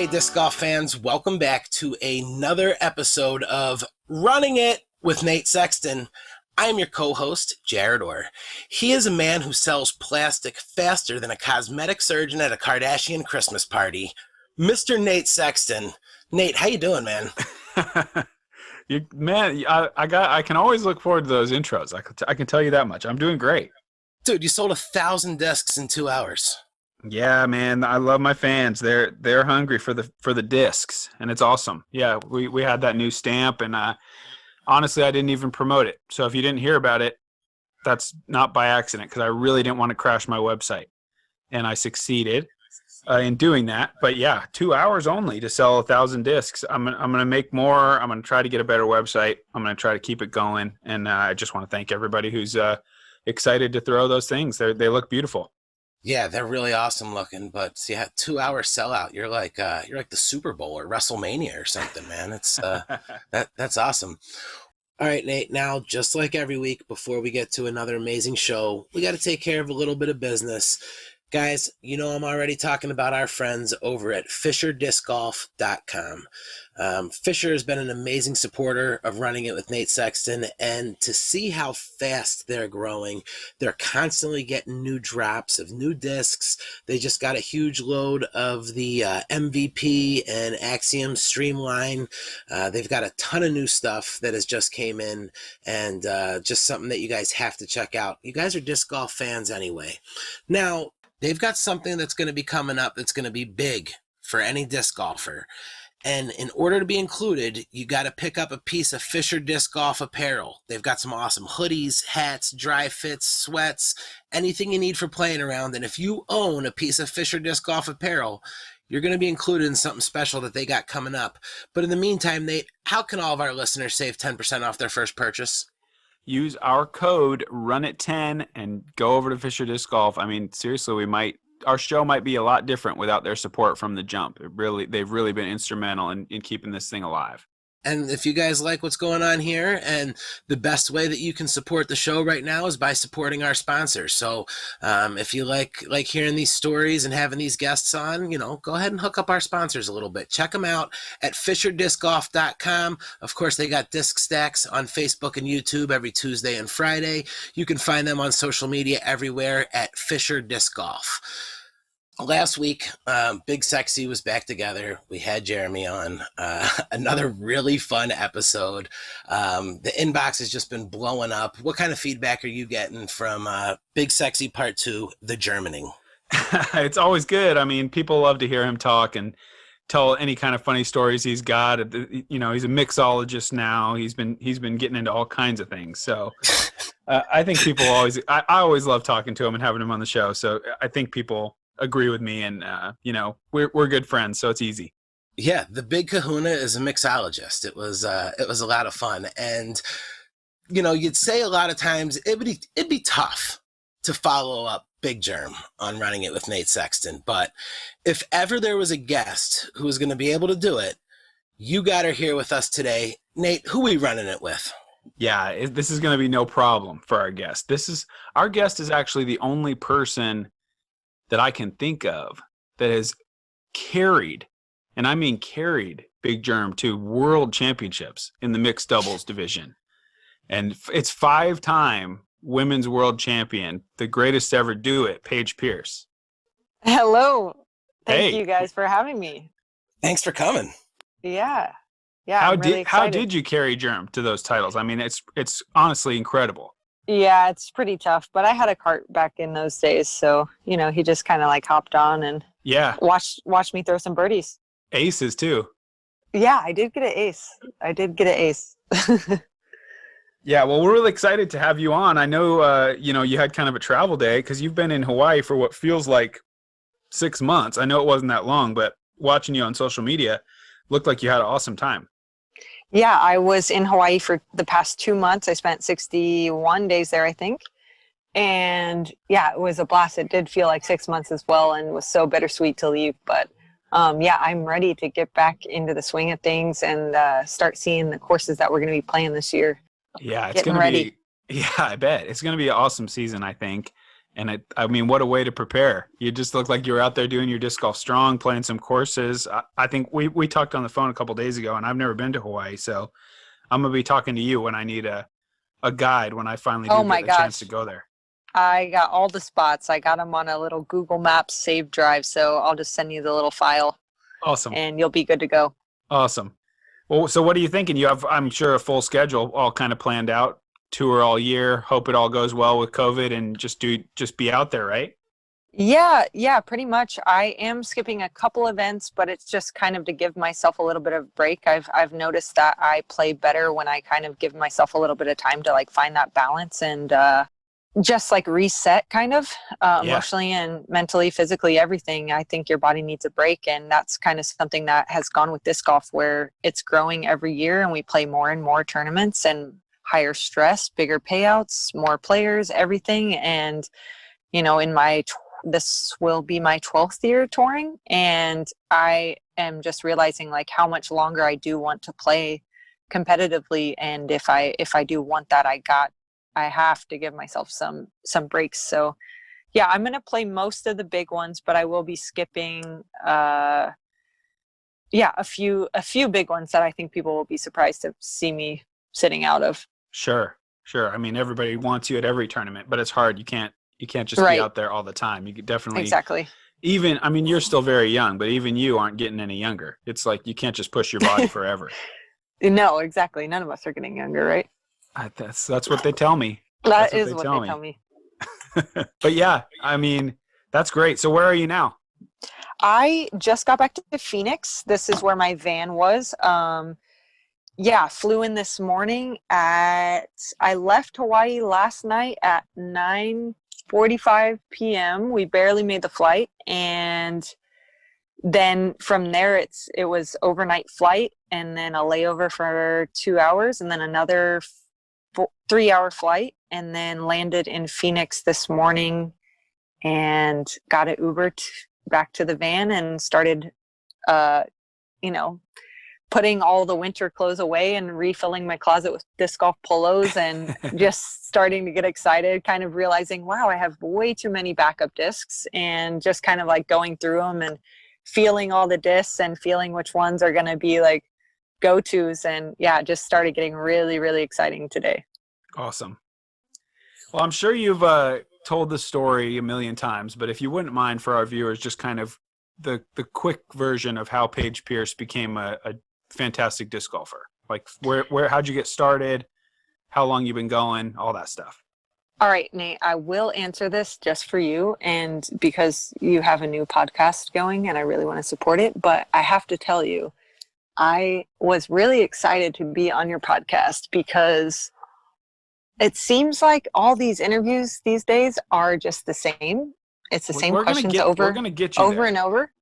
Hey, disc golf fans, welcome back to another episode of Running It with Nate Sexton. I'm your co-host, Jarett. He is a man who sells plastic faster than a cosmetic surgeon at a Kardashian Christmas party. Mr. Nate Sexton. Nate, how you doing, man? I can always look forward to those intros. I can tell you that much. I'm doing great. Dude, you sold 1,000 discs in 2 hours. Yeah, man, I love my fans. They're hungry for the discs, and it's awesome. Yeah, we had that new stamp, and honestly, I didn't even promote it. So if you didn't hear about it, that's not by accident, because I really didn't want to crash my website, and I succeeded in doing that. But yeah, 2 hours only to sell 1,000 discs. I'm gonna make more. I'm gonna try to get a better website. I'm gonna try to keep it going, and I just want to thank everybody who's excited to throw those things. They look beautiful. Yeah, they're really awesome looking, but yeah, 2 hour sellout. You're like the Super Bowl or WrestleMania or something, man. It's that's awesome. All right, Nate. Now, just like every week, before we get to another amazing show, we got to take care of a little bit of business. Guys, you know I'm already talking about our friends over at FisherDiscGolf.com. Fisher has been an amazing supporter of Running It with Nate Sexton, and to see how fast they're growing, they're constantly getting new drops of new discs. They just got a huge load of the MVP and Axiom Streamline. They've got a ton of new stuff that has just came in, and just something that you guys have to check out. You guys are disc golf fans anyway. Now, they've got something that's going to be coming up that's going to be big for any disc golfer. And in order to be included, you got to pick up a piece of Fisher Disc Golf apparel. They've got some awesome hoodies, hats, dry fits, sweats, anything you need for playing around. And if you own a piece of Fisher Disc Golf apparel, you're going to be included in something special that they got coming up. But in the meantime, Nate, how can all of our listeners save 10% off their first purchase? Use our code RUNIT10 and go over to Fisher Disc Golf. I mean, seriously, our show might be a lot different without their support from the jump. They've really been instrumental in keeping this thing alive. And if you guys like what's going on here, and the best way that you can support the show right now is by supporting our sponsors. So if you like hearing these stories and having these guests on, go ahead and hook up our sponsors a little bit. Check them out at FisherDiscGolf.com. Of course, they got disc stacks on Facebook and YouTube every Tuesday and Friday. You can find them on social media everywhere at Fisher Disc Golf. Last week, Big Sexy was back together. We had Jeremy on. Another really fun episode. The inbox has just been blowing up. What kind of feedback are you getting from Big Sexy Part 2, The Germaning? It's always good. I mean, people love to hear him talk and tell any kind of funny stories he's got. He's a mixologist now. He's been getting into all kinds of things. So I think people I always love talking to him and having him on the show. So I think people agree with me, and we're good friends, so it's easy. Yeah, the Big Kahuna is a mixologist. It was a lot of fun, and you'd say a lot of times it'd be tough to follow up Big Germ on Running It with Nate Sexton, but if ever there was a guest who was going to be able to do it, you got her here with us today. Nate, who are we running it with? Yeah, this is going to be no problem for our guest. Our guest is actually the only person that I can think of that has carried, and I mean carried, Big Germ to world championships in the mixed doubles division. And it's 5-time women's world champion, the greatest to ever do it, Paige Pierce. Hello. Thank you guys for having me. Thanks for coming. Yeah. How did you carry Germ to those titles? I mean, it's honestly incredible. Yeah, it's pretty tough, but I had a cart back in those days, so he just kind of like hopped on and watched me throw some birdies. Aces too. Yeah, I did get an ace. Yeah, well, we're really excited to have you on. I know you had kind of a travel day because you've been in Hawaii for what feels like 6 months. I know it wasn't that long, but watching you on social media looked like you had an awesome time. Yeah, I was in Hawaii for the past 2 months. I spent 61 days there, I think. And yeah, it was a blast. It did feel like 6 months as well, and was so bittersweet to leave. But I'm ready to get back into the swing of things and start seeing the courses that we're going to be playing this year. Yeah, it's going to be. Yeah, I bet it's going to be an awesome season, I think. And I mean, what a way to prepare. You just look like you were out there doing your disc golf strong, playing some courses. I think we talked on the phone a couple days ago, and I've never been to Hawaii. So I'm going to be talking to you when I need a guide when I finally Oh do my get a chance to gosh. go there. I got all the spots. I got them on a little Google Maps saved drive. So I'll just send you the little file Awesome. and you'll be good to go. Awesome. Well, so what are you thinking? You have, I'm sure, a full schedule all kind of planned out, tour all year, hope it all goes well with COVID, and just be out there, right? Yeah, pretty much. I am skipping a couple events, but it's just kind of to give myself a little bit of break. I've noticed that I play better when I kind of give myself a little bit of time to like find that balance and just like reset kind of Yeah. emotionally and mentally, physically, everything. I think your body needs a break, and that's kind of something that has gone with disc golf, where it's growing every year and we play more and more tournaments and higher stress, bigger payouts, more players, everything. And in this will be my 12th year touring, and I am just realizing like how much longer I do want to play competitively. And if I do want that, I have to give myself some breaks. So yeah, I'm going to play most of the big ones, but I will be skipping a few big ones that I think people will be surprised to see me sitting out of. Sure. I mean, everybody wants you at every tournament, but it's hard. You can't just Right. be out there all the time. You could definitely Exactly. I mean, you're still very young, but even you aren't getting any younger. It's like you can't just push your body forever. No, exactly. None of us are getting younger, right? That's what they tell me. That is what they tell me. But yeah, I mean, that's great. So where are you now? I just got back to Phoenix. This is where my van was. Flew in this morning I left Hawaii last night at 9:45 p.m. We barely made the flight, and then from there it was overnight flight and then a layover for 2 hours and then another 3-hour flight, and then landed in Phoenix this morning and got an Uber back to the van and started putting all the winter clothes away and refilling my closet with disc golf polos and just starting to get excited, kind of realizing, wow, I have way too many backup discs, and just kind of like going through them and feeling all the discs and feeling which ones are going to be like go-tos. And yeah, just started getting really, really exciting today. Awesome. Well, I'm sure you've told the story a million times, but if you wouldn't mind for our viewers, just kind of the quick version of how Paige Pierce became a fantastic disc golfer. Like how'd you get started? How long you been going? All that stuff. All right, Nate, I will answer this just for you and because you have a new podcast going and I really want to support it. But I have to tell you, I was really excited to be on your podcast because it seems like all these interviews these days are just the same. It's the same questions over and over.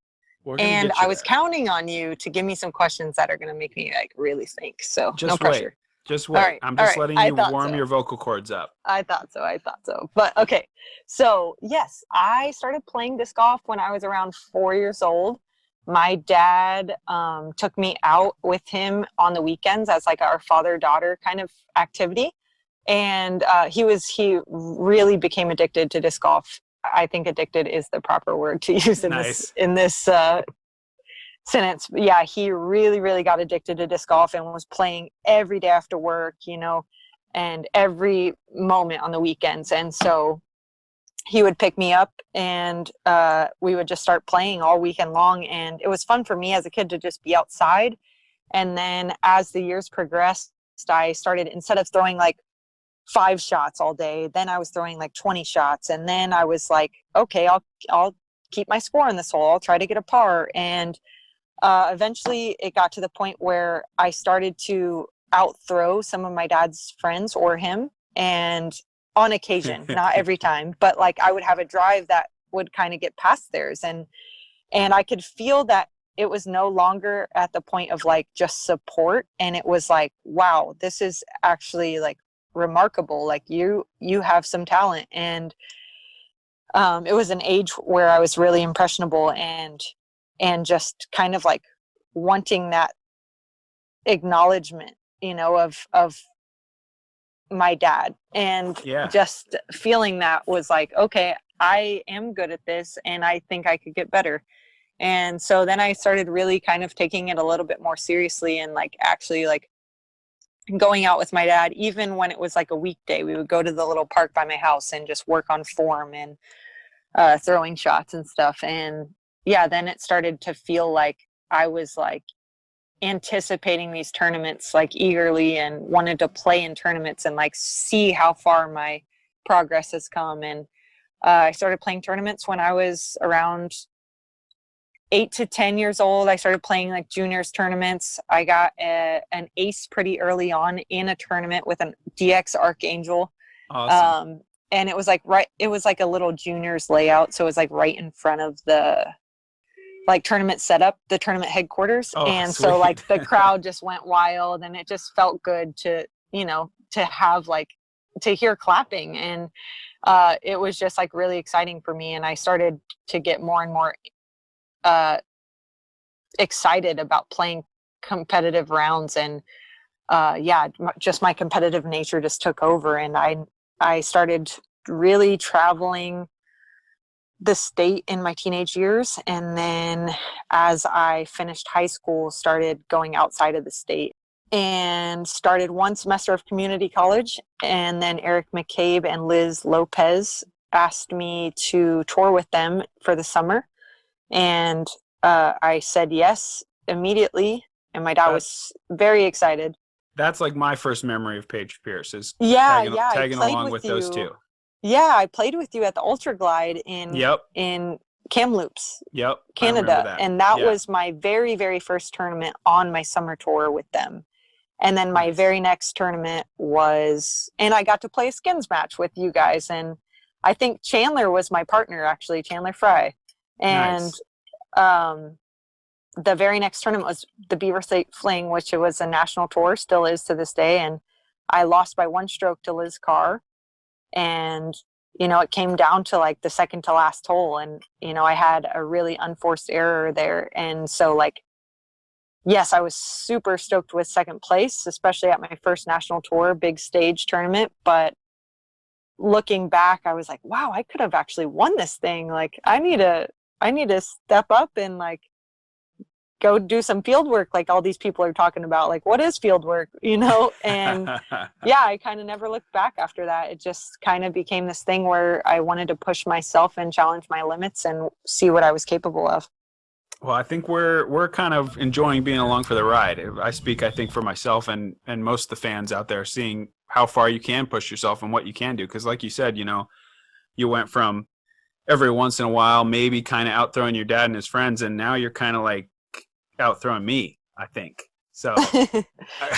And I was counting on you to give me some questions that are going to make me like really think. So no pressure. Just wait. Right, I'm just letting you warm your vocal cords up. I thought so. But okay. So yes, I started playing disc golf when I was around 4 years old. My dad took me out with him on the weekends as like our father-daughter kind of activity. And he really became addicted to disc golf. I think addicted is the proper word to use in this sentence. Yeah, he really, really got addicted to disc golf and was playing every day after work, and every moment on the weekends. And so he would pick me up and we would just start playing all weekend long. And it was fun for me as a kid to just be outside. And then as the years progressed, I started, instead of throwing like 5 shots all day, then I was throwing like 20 shots. And then I was like, okay, I'll keep my score in this hole. I'll try to get a par. And eventually it got to the point where I started to outthrow some of my dad's friends or him. And on occasion, not every time, but like I would have a drive that would kind of get past theirs. And I could feel that it was no longer at the point of like just support. And it was like, wow, this is actually like remarkable. Like you have some talent. And it was an age where I was really impressionable and just kind of like wanting that acknowledgement, of my dad. And Yeah. just feeling that was like, okay, I am good at this and I think I could get better. And so then I started really kind of taking it a little bit more seriously and like actually like going out with my dad, even when it was like a weekday. We would go to the little park by my house and just work on form and throwing shots and stuff. And yeah, then it started to feel like I was like anticipating these tournaments like eagerly and wanted to play in tournaments and like see how far my progress has come. And I started playing tournaments when I was around 8 to 10 years old. I started playing like juniors tournaments. I got an ace pretty early on in a tournament with an DX Archangel. Awesome. And it was like it was like a little juniors layout. So it was like right in front of the like tournament setup, the tournament headquarters. Oh, and sweet. so like the crowd just went wild and it just felt good to, you know, to have like to hear clapping. And it was just like really exciting for me. And I started to get more and more excited about playing competitive rounds. And just my competitive nature just took over. And I started really traveling the state in my teenage years. And then as I finished high school, started going outside of the state and started one semester of community college. And then Eric McCabe and Liz Lopez asked me to tour with them for the summer. And I said yes immediately. And my dad was very excited. That's like my first memory of Paige Pierce is tagging along with those two. Yeah, I played with you at the Ultra Glide in Kamloops, Canada. And that was my very, very first tournament on my summer tour with them. And then my very next tournament was, and I got to play a skins match with you guys. And I think Chandler was my partner, actually, Chandler Fry. And the very next tournament was the Beaver State Fling, which it was a national tour, still is to this day. And I lost by one stroke to Liz Carr. And, you know, it came down to like the second to last hole. And, you know, I had a really unforced error there. And so like, yes, I was super stoked with second place, especially at my first national tour, big stage tournament. But looking back, I was like, wow, I could have actually won this thing. Like, I need to step up and like go do some field work like all these people are talking about. Like, what is field work, you know? And yeah, I kind of never looked back after that. It just kind of became this thing where I wanted to push myself and challenge my limits and see what I was capable of. Well, I think we're kind of enjoying being along for the ride. I speak, I think, for myself and most of the fans out there, seeing how far you can push yourself and what you can do. Because like you said, you know, you went from every once in a while maybe kind of out throwing your dad and his friends, and now you're kind of like out throwing me, I think. So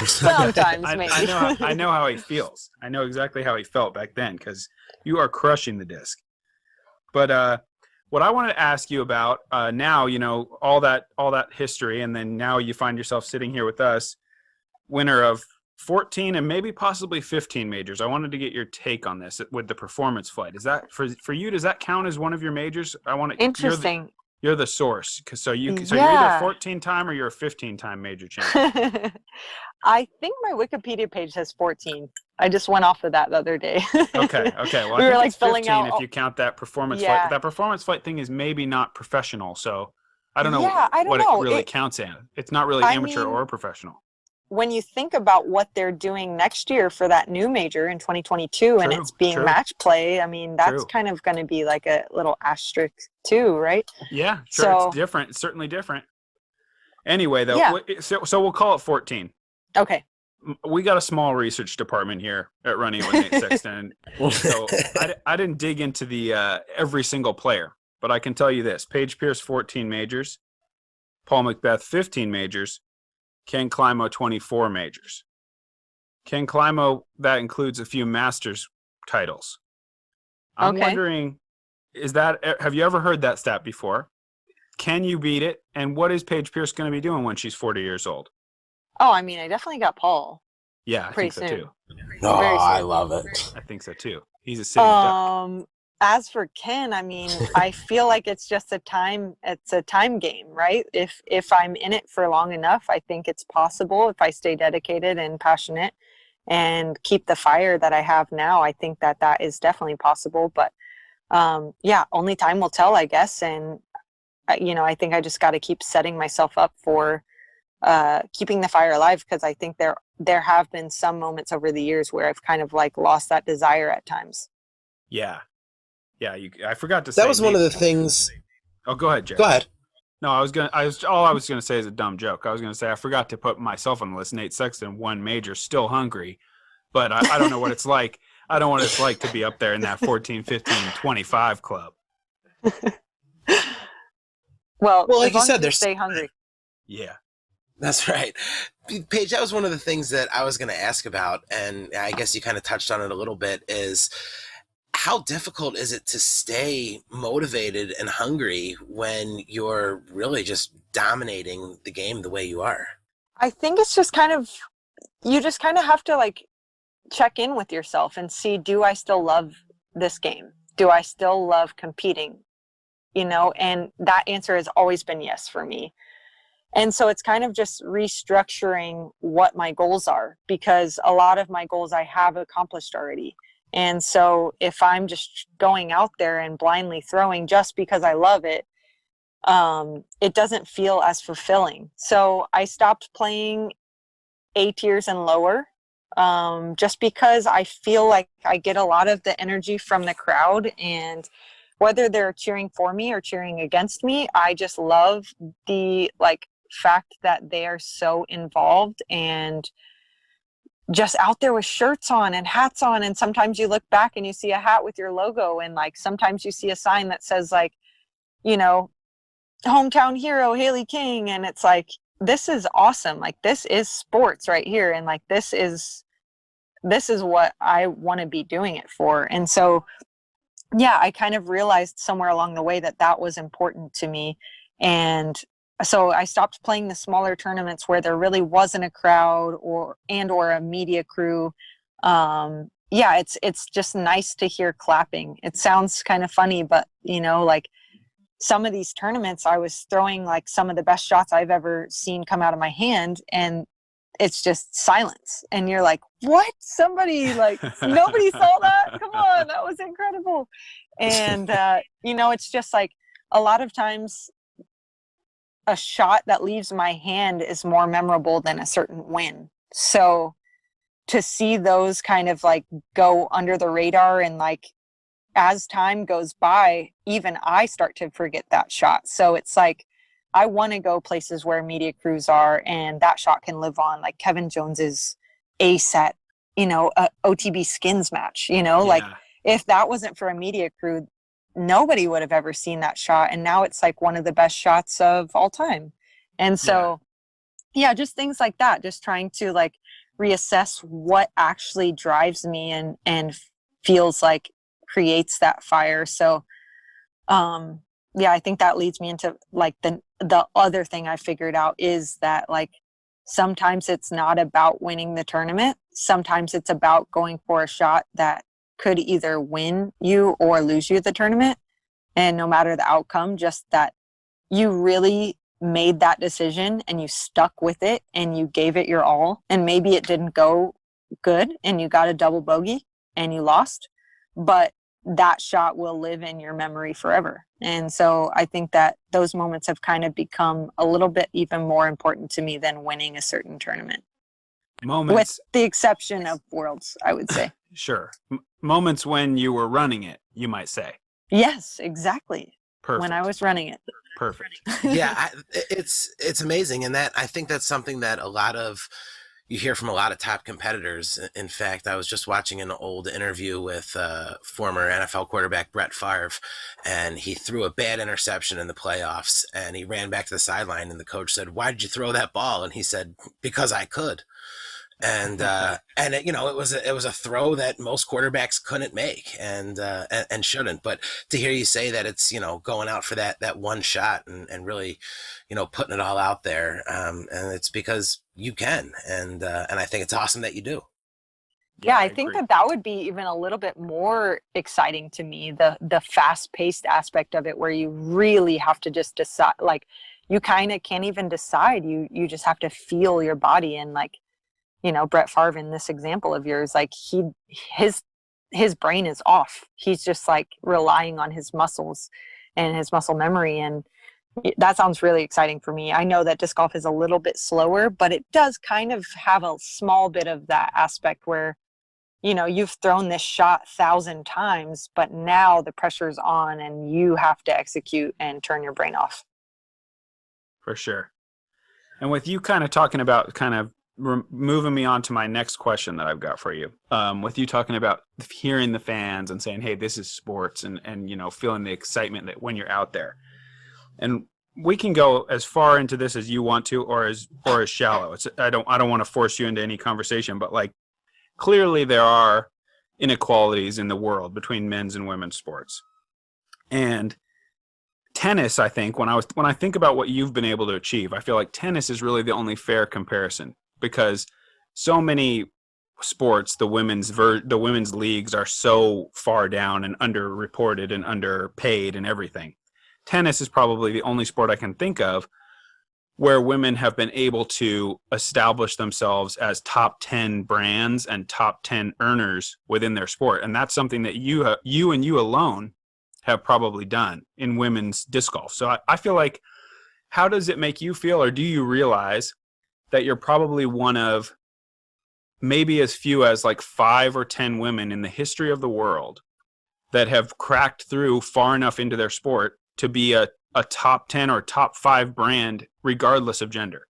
sometimes maybe. I know how he feels. I know exactly how he felt back then because you are crushing the disc. But what I wanted to ask you about now, you know, all that history, and then now you find yourself sitting here with us, winner of 14 and maybe possibly 15 majors. I wanted to get your take on this with the performance flight. Is that for you? Does that count as one of your majors? Interesting. You're the source, so you're either a 14-time or you're a 15-time major champion. I think my Wikipedia page says 14. I just went off of that the other day. Okay. Well, we I were think like it's filling 15 out if you count that performance flight. That performance flight thing is maybe not professional, so I don't know what it really counts in. It's not really amateur or professional. When you think about what they're doing next year for that new major in 2022 and it's being match play, I mean, that's kind of going to be like a little asterisk too, right? Yeah, sure. So, it's different. It's certainly different. Anyway, though, so we'll call it 14. Okay. We got a small research department here at Running with Nate Sexton. So I didn't dig into the every single player, but I can tell you this. Paige Pierce, 14 majors. Paul Macbeth, 15 majors. Ken Climo, 24 majors. Ken Climo, that includes a few Masters titles. I'm wondering, have you ever heard that stat before? Can you beat it? And what is Paige Pierce going to be doing when she's 40 years old? Oh, I mean, I definitely got Paul. Yeah, I think so too. Oh, I love it. I think so too. He's a sitting duck. As for Ken, I mean, I feel like it's just a time game, right? If I'm in it for long enough, I think it's possible if I stay dedicated and passionate and keep the fire that I have now, I think that that is definitely possible. But yeah, only time will tell, I guess. And, I think I just got to keep setting myself up for keeping the fire alive, because I think there have been some moments over the years where I've kind of like lost that desire at times. Yeah. Yeah. I forgot to say. That was one of the things. Oh, go ahead, Jarett. Go ahead. No, all I was gonna say is a dumb joke. I was gonna say I forgot to put myself on the list. Nate Sexton won major, still hungry, but I don't know what it's like. I don't know what it's like to be up there in that 14, 15, 25 club. Well, like you said, there's stay hungry. Yeah, that's right. Paige, that was one of the things that I was going to ask about, and I guess you kind of touched on it a little bit, is how difficult is it to stay motivated and hungry when you're really just dominating the game the way you are? I think it's just you just kind of have to like check in with yourself and see, do I still love this game? Do I still love competing? And that answer has always been yes for me. And so it's kind of just restructuring what my goals are, because a lot of my goals I have accomplished already. And so if I'm just going out there and blindly throwing just because I love it, it doesn't feel as fulfilling. So I stopped playing A tiers and lower, just because I feel like I get a lot of the energy from the crowd, and whether they're cheering for me or cheering against me, I just love the fact that they are so involved and just out there with shirts on and hats on. And sometimes you look back and you see a hat with your logo, and sometimes you see a sign that says hometown hero Haley King, and it's like, this is awesome. This is sports right here, and this is what I want to be doing it for. And so yeah, I kind of realized somewhere along the way that was important to me. And so I stopped playing the smaller tournaments where there really wasn't a crowd or a media crew. Yeah, it's just nice to hear clapping. It sounds kind of funny, but some of these tournaments I was throwing some of the best shots I've ever seen come out of my hand, and it's just silence. And you're like, what? Somebody nobody saw that? Come on, that was incredible. And, it's just a lot of times a shot that leaves my hand is more memorable than a certain win. So to see those kind of go under the radar, and as time goes by, even I start to forget that shot. So it's I want to go places where media crews are, and that shot can live on, like Kevin Jones's ace at, a OTB skins match, Yeah. If that wasn't for a media crew, nobody would have ever seen that shot. And now it's one of the best shots of all time. And so, yeah, just things like that, just trying to reassess what actually drives me and feels creates that fire. So, yeah, I think that leads me into the other thing I figured out is that sometimes it's not about winning the tournament. Sometimes it's about going for a shot that could either win you or lose you the tournament. And no matter the outcome, just that you really made that decision and you stuck with it and you gave it your all. And maybe it didn't go good and you got a double bogey and you lost, but that shot will live in your memory forever. And so I think that those moments have kind of become a little bit even more important to me than winning a certain tournament. Moments, with the exception of Worlds, I would say. Sure. Moments when you were running it, you might say. Yes, exactly. Perfect. When I was running it. Perfect. Yeah, it's amazing, and that I think that's something that you hear from a lot of top competitors. In fact, I was just watching an old interview with former NFL quarterback Brett Favre, and he threw a bad interception in the playoffs, and he ran back to the sideline, and the coach said, "Why did you throw that ball?" And he said, "Because I could." And it was a throw that most quarterbacks couldn't make and shouldn't. But to hear you say that it's going out for that one shot and really putting it all out there, and it's because you can, and I think it's awesome that you do. Yeah, I think that would be even a little bit more exciting to me, the fast-paced aspect of it, where you really have to just decide, you kind of can't even decide. You just have to feel your body, and Brett Favre in this example of yours, like his brain is off. He's just like relying on his muscles and his muscle memory. And that sounds really exciting for me. I know that disc golf is a little bit slower, but it does kind of have a small bit of that aspect where, you've thrown this shot 1,000 times, but now the pressure's on and you have to execute and turn your brain off. For sure. And with you kind of talking about moving me on to my next question that I've got for you, with you talking about hearing the fans and saying, hey, this is sports, and feeling the excitement that when you're out there. And we can go as far into this as you want to, or as shallow. I don't want to force you into any conversation, but like, clearly there are inequalities in the world between men's and women's sports. And tennis, I think, when I think about what you've been able to achieve, I feel like tennis is really the only fair comparison, because so many sports, the women's leagues are so far down and underreported and underpaid and everything. Tennis is probably the only sport I can think of where women have been able to establish themselves as top 10 brands and top 10 earners within their sport. And that's something that you and you alone have probably done in women's disc golf. So I feel like, how does it make you feel, or do you realize that you're probably one of maybe as few as like 5 or 10 women in the history of the world that have cracked through far enough into their sport to be a top 10 or top 5 brand, regardless of gender?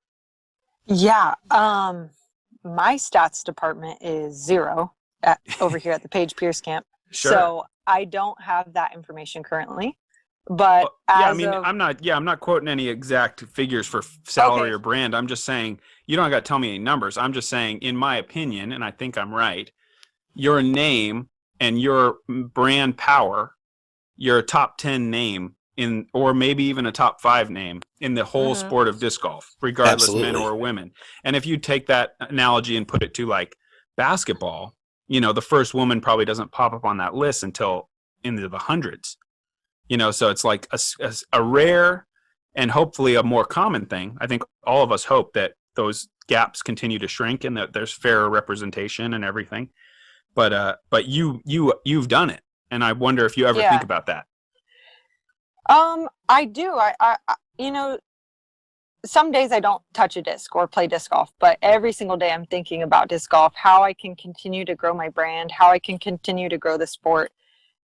Yeah. My stats department is 0 over here at the Paige Pierce camp. Sure. So I don't have that information currently, but I'm not quoting any exact figures for salary or brand. I'm just saying, you don't got to tell me any numbers. I'm just saying, in my opinion, and I think I'm right, your name and your brand power, you're a top 10 name or maybe even a top 5 name in the whole sport of disc golf, regardless Absolutely. men or women. And if you take that analogy and put it to like basketball, the first woman probably doesn't pop up on that list until into the hundreds. So it's like a rare and hopefully a more common thing. I think all of us hope that those gaps continue to shrink and that there's fairer representation and everything. But you've done it, and I wonder if you ever think about that. I do. I some days I don't touch a disc or play disc golf, but every single day I'm thinking about disc golf, how I can continue to grow my brand, how I can continue to grow the sport.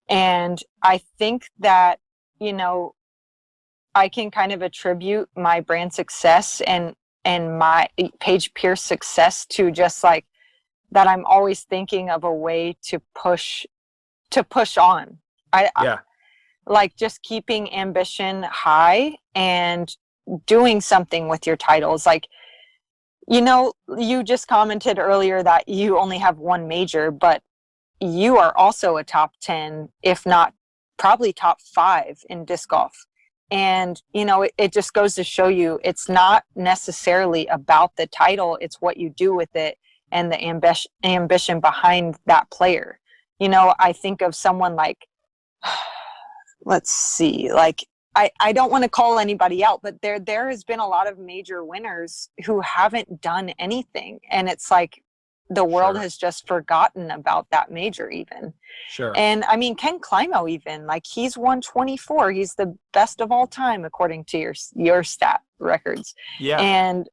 And I think that, I can kind of attribute my brand success and my Paige Pierce success to just like that. I'm always thinking of a way to push on. Like just keeping ambition high and doing something with your titles. Like, you just commented earlier that you only have 1 major, but you are also a top 10, if not probably top 5 in disc golf. And, it just goes to show you, it's not necessarily about the title. It's what you do with it and the ambition behind that player. I think of someone like, let's see, like, I don't want to call anybody out, but there has been a lot of major winners who haven't done anything. And it's like the world has just forgotten about that major even. Sure. And I mean, Ken Climo even, like, he's won 24. He's the best of all time, according to your stat records. Yeah. And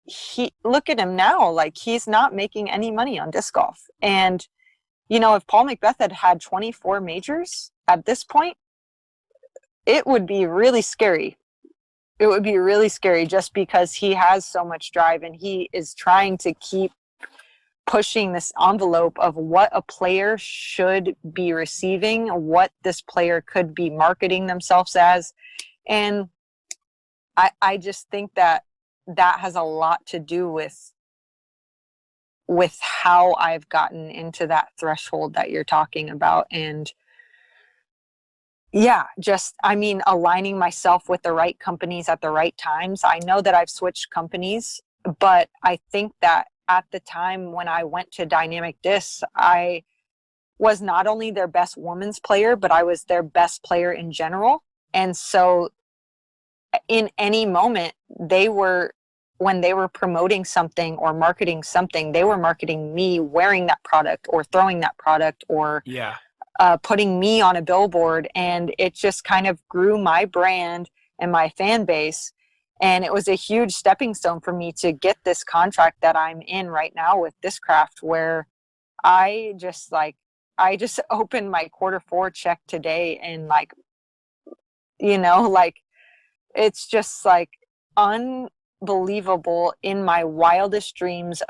he, look at him now, like, he's not making any money on disc golf. And, if Paul Macbeth had 24 majors at this point, it would be really scary. It would be really scary just because he has so much drive and he is trying to keep pushing this envelope of what a player should be receiving, what this player could be marketing themselves as. And I just think that has a lot to do with how I've gotten into that threshold that you're talking about. And aligning myself with the right companies at the right times. I know that I've switched companies, but I think that at the time when I went to Dynamic Discs, I was not only their best women's player, but I was their best player in general. And so in any moment, they were when they were promoting something or marketing something, they were marketing me wearing that product or throwing that product or Yeah. putting me on a billboard. And it just kind of grew my brand and my fan base. And it was a huge stepping stone for me to get this contract that I'm in right now with Discraft, where I just opened my Q4 check today, and like, you know, like, it's just like unbelievable. In my wildest dreams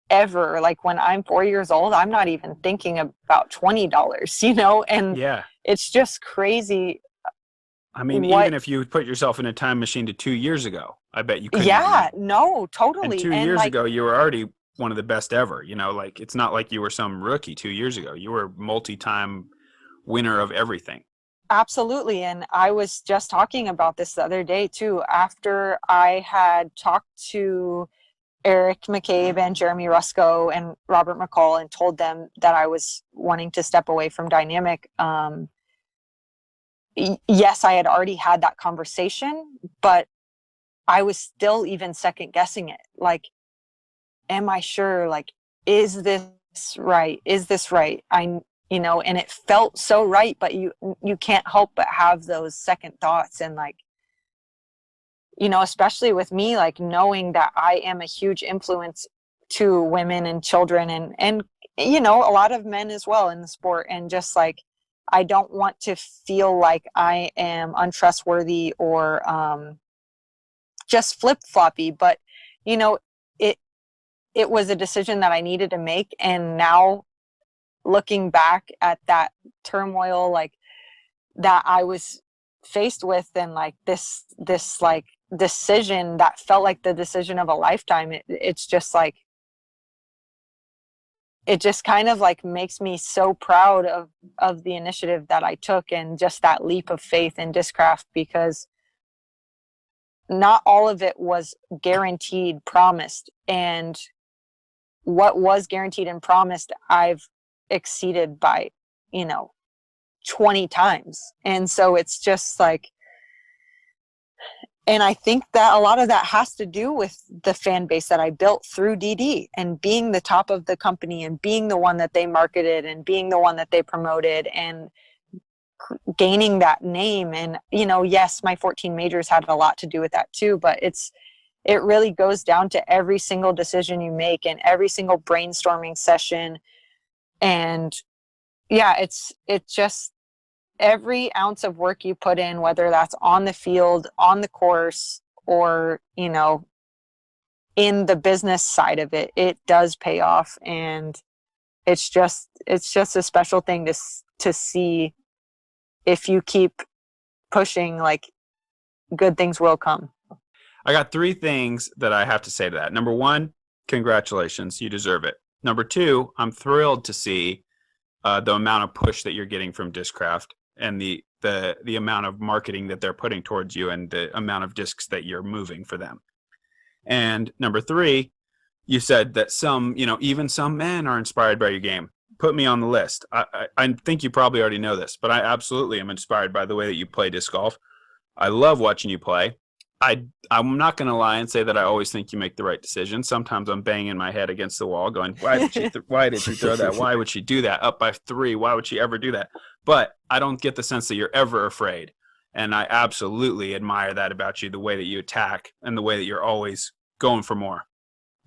ever, like when I'm 4 years old, I'm not even thinking about $20, you know, and Yeah. it's just crazy. I mean, What? even if you put yourself in a time machine to 2 years ago, I bet you couldn't. Yeah, even. no, And totally. 2 years like, ago, you were already one of the best ever. You know, like it's not like you were some rookie 2 years ago. You were multi-time winner of everything. absolutely. And I was just talking about this the other day too, after I had talked to Eric McCabe and Jeremy Rusko and Robert McCall and told them that I was wanting to step away from Dynamic. Yes, I had already had that conversation, but I was still even second guessing it. Like, am I sure? Like, is this right? Is this right? You know, and it felt so right, but you can't help but have those second thoughts. And like, you know, especially with me, like knowing that I am a huge influence to women and children and, you know, a lot of men as well in the sport. And just like, I don't want to feel like I am untrustworthy or just flip-floppy, but you know, it was a decision that I needed to make. And now looking back at that turmoil, like that I was faced with, and like this like decision that felt like the decision of a lifetime, it's just like, it just kind of like makes me so proud of the initiative that I took, and just that leap of faith in Discraft, because not all of it was guaranteed, promised. And what was guaranteed and promised, I've exceeded by, you know, 20 times. And so it's just like, and I think that a lot of that has to do with the fan base that I built through DD, and being the top of the company and being the one that they marketed and being the one that they promoted and gaining that name. And, you know, yes, my 14 majors had a lot to do with that too, but it really goes down to every single decision you make and every single brainstorming session. And yeah, it's just every ounce of work you put in, whether that's on the field, on the course, or, you know, in the business side of it, it does pay off. And it's just a special thing to see. If you keep pushing, like, good things will come. I got 3 things that I have to say to that. Number 1, congratulations. You deserve it. Number 2, I'm thrilled to see the amount of push that you're getting from Discraft, and the amount of marketing that they're putting towards you, and the amount of discs that you're moving for them. And number 3, you said that some, you know, even some men are inspired by your game. Put me on the list. I think you probably already know this, but I absolutely am inspired by the way that you play disc golf. I love watching you play. I'm not going to lie and say that I always think you make the right decision. Sometimes I'm banging my head against the wall going, why did she throw that? Why would she do that? Up by 3. Why would she ever do that? But I don't get the sense that you're ever afraid. And I absolutely admire that about you, the way that you attack and the way that you're always going for more.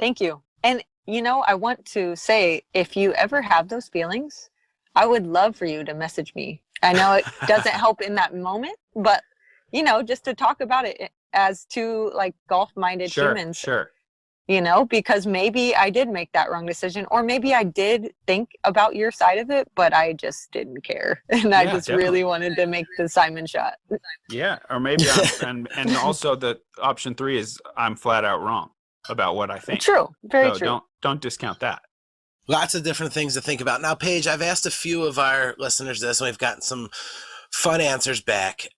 Thank you. And, you know, I want to say, if you ever have those feelings, I would love for you to message me. I know it doesn't help in that moment, but, you know, just to talk about it as two, like, golf-minded humans. Sure. You know, because maybe I did make that wrong decision, or maybe I did think about your side of it, but I just didn't care. And I just definitely. really wanted to make the Simon shot. Yeah, or maybe and also the option 3 is I'm flat out wrong about what I think. True. Very true. Don't discount that. Lots of different things to think about. Now, Paige, I've asked a few of our listeners this, and we've gotten some fun answers back.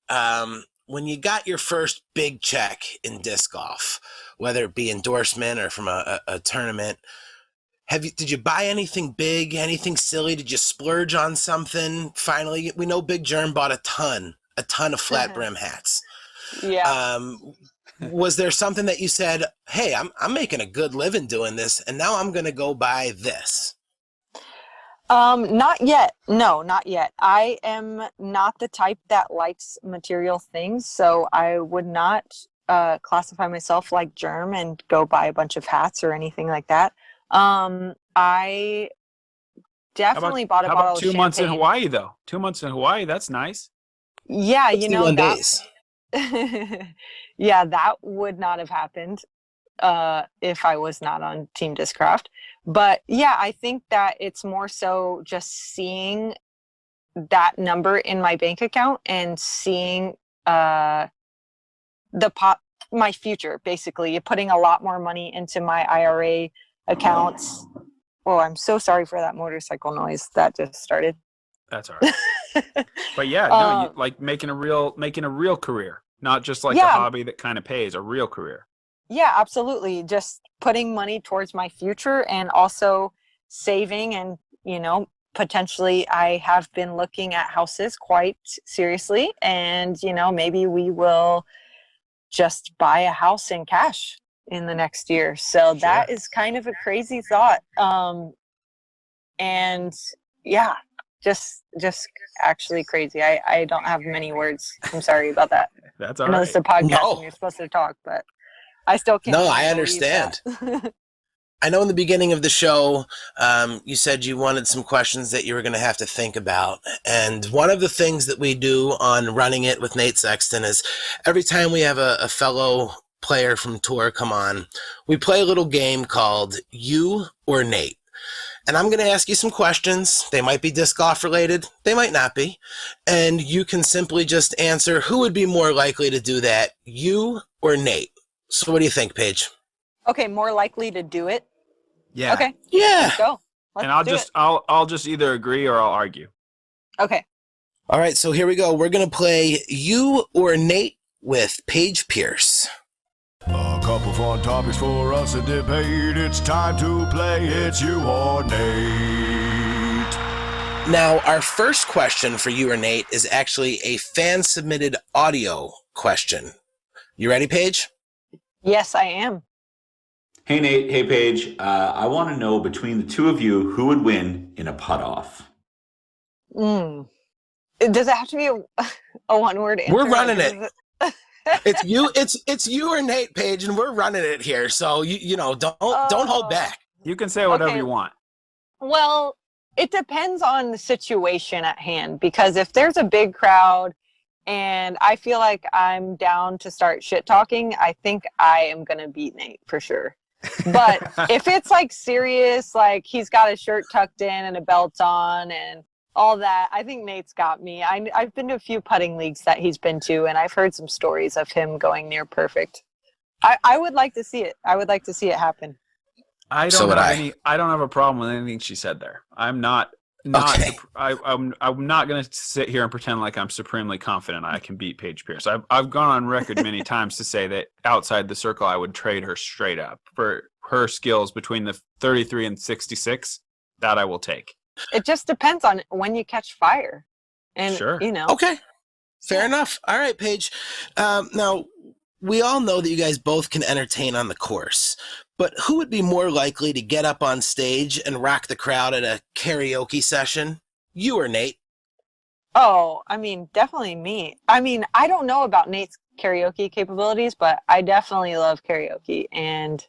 When you got your first big check in disc golf, whether it be endorsement or from a tournament, did you buy anything big, anything silly? Did you splurge on something? Finally, we know Big Germ bought a ton of flat brim hats. Yeah. was there something that you said, hey, I'm making a good living doing this, and now I'm going to go buy this? Not yet. No, not yet. I am not the type that likes material things, so I would not classify myself like Germ and go buy a bunch of hats or anything like that. I definitely bought a How bottle about of 2 months in champagne. Hawaii though? 2 months in Hawaii, that's nice. Yeah, you know 61 that. days. Yeah, that would not have happened if I was not on Team Discraft. But yeah, I think that it's more so just seeing that number in my bank account and seeing my future. Basically, you're putting a lot more money into my IRA accounts. Oh, I'm so sorry for that motorcycle noise that just started. That's all right. But yeah, no, you like making a real career, not just like a hobby that kind of pays, a real career. Yeah, absolutely. Just putting money towards my future and also saving and, potentially I have been looking at houses quite seriously and, maybe we will just buy a house in cash in the next year. So that is kind of a crazy thought. And yeah, just actually crazy. I don't have many words. I'm sorry about that. That's all I know right. this is a podcast No. and you're supposed to talk, but I still can't. No, I believe understand. that. I know in the beginning of the show, you said you wanted some questions that you were going to have to think about. And one of the things that we do on Running It with Nate Sexton is every time we have a fellow player from tour come on, we play a little game called You or Nate. And I'm going to ask you some questions. They might be disc golf related. They might not be. And you can simply just answer who would be more likely to do that, you or Nate. So what do you think, Paige? Okay, more likely to do it. Yeah. Okay. Yeah. Let's go. I'll just either agree or I'll argue. Okay. All right, so here we go. We're going to play You or Nate with Paige Pierce. A couple fun topics for us to debate. It's time to play It's You or Nate. Now, our first question for You or Nate is actually a fan-submitted audio question. You ready, Paige? Yes, I am. Hey Nate, hey Paige. I want to know between the two of you who would win in a putt-off. Does it have to be a one-word answer? We're running it. It's you or Nate, Paige, and we're running it here. So don't hold back. You can say whatever you want. Well, it depends on the situation at hand, because if there's a big crowd and I feel like I'm down to start shit talking, I think I am gonna beat Nate for sure. But if it's like serious, like he's got his shirt tucked in and a belt on and all that, I think Nate's got me. I've been to a few putting leagues that he's been to, and I've heard some stories of him going near perfect. I would like to see it. I would like to see it happen. I don't have a problem with anything she said there. I'm not Okay. I'm not going to sit here and pretend like I'm supremely confident I can beat Paige Pierce. I've gone on record many times to say that outside the circle I would trade her straight up for her skills between the 33 and 66. That I will take. It just depends on when you catch fire. And, Sure. Okay. Fair enough. All right, Paige. Now, we all know that you guys both can entertain on the course, but who would be more likely to get up on stage and rock the crowd at a karaoke session? You or Nate? Oh, I mean, definitely me. I mean, I don't know about Nate's karaoke capabilities, but I definitely love karaoke. And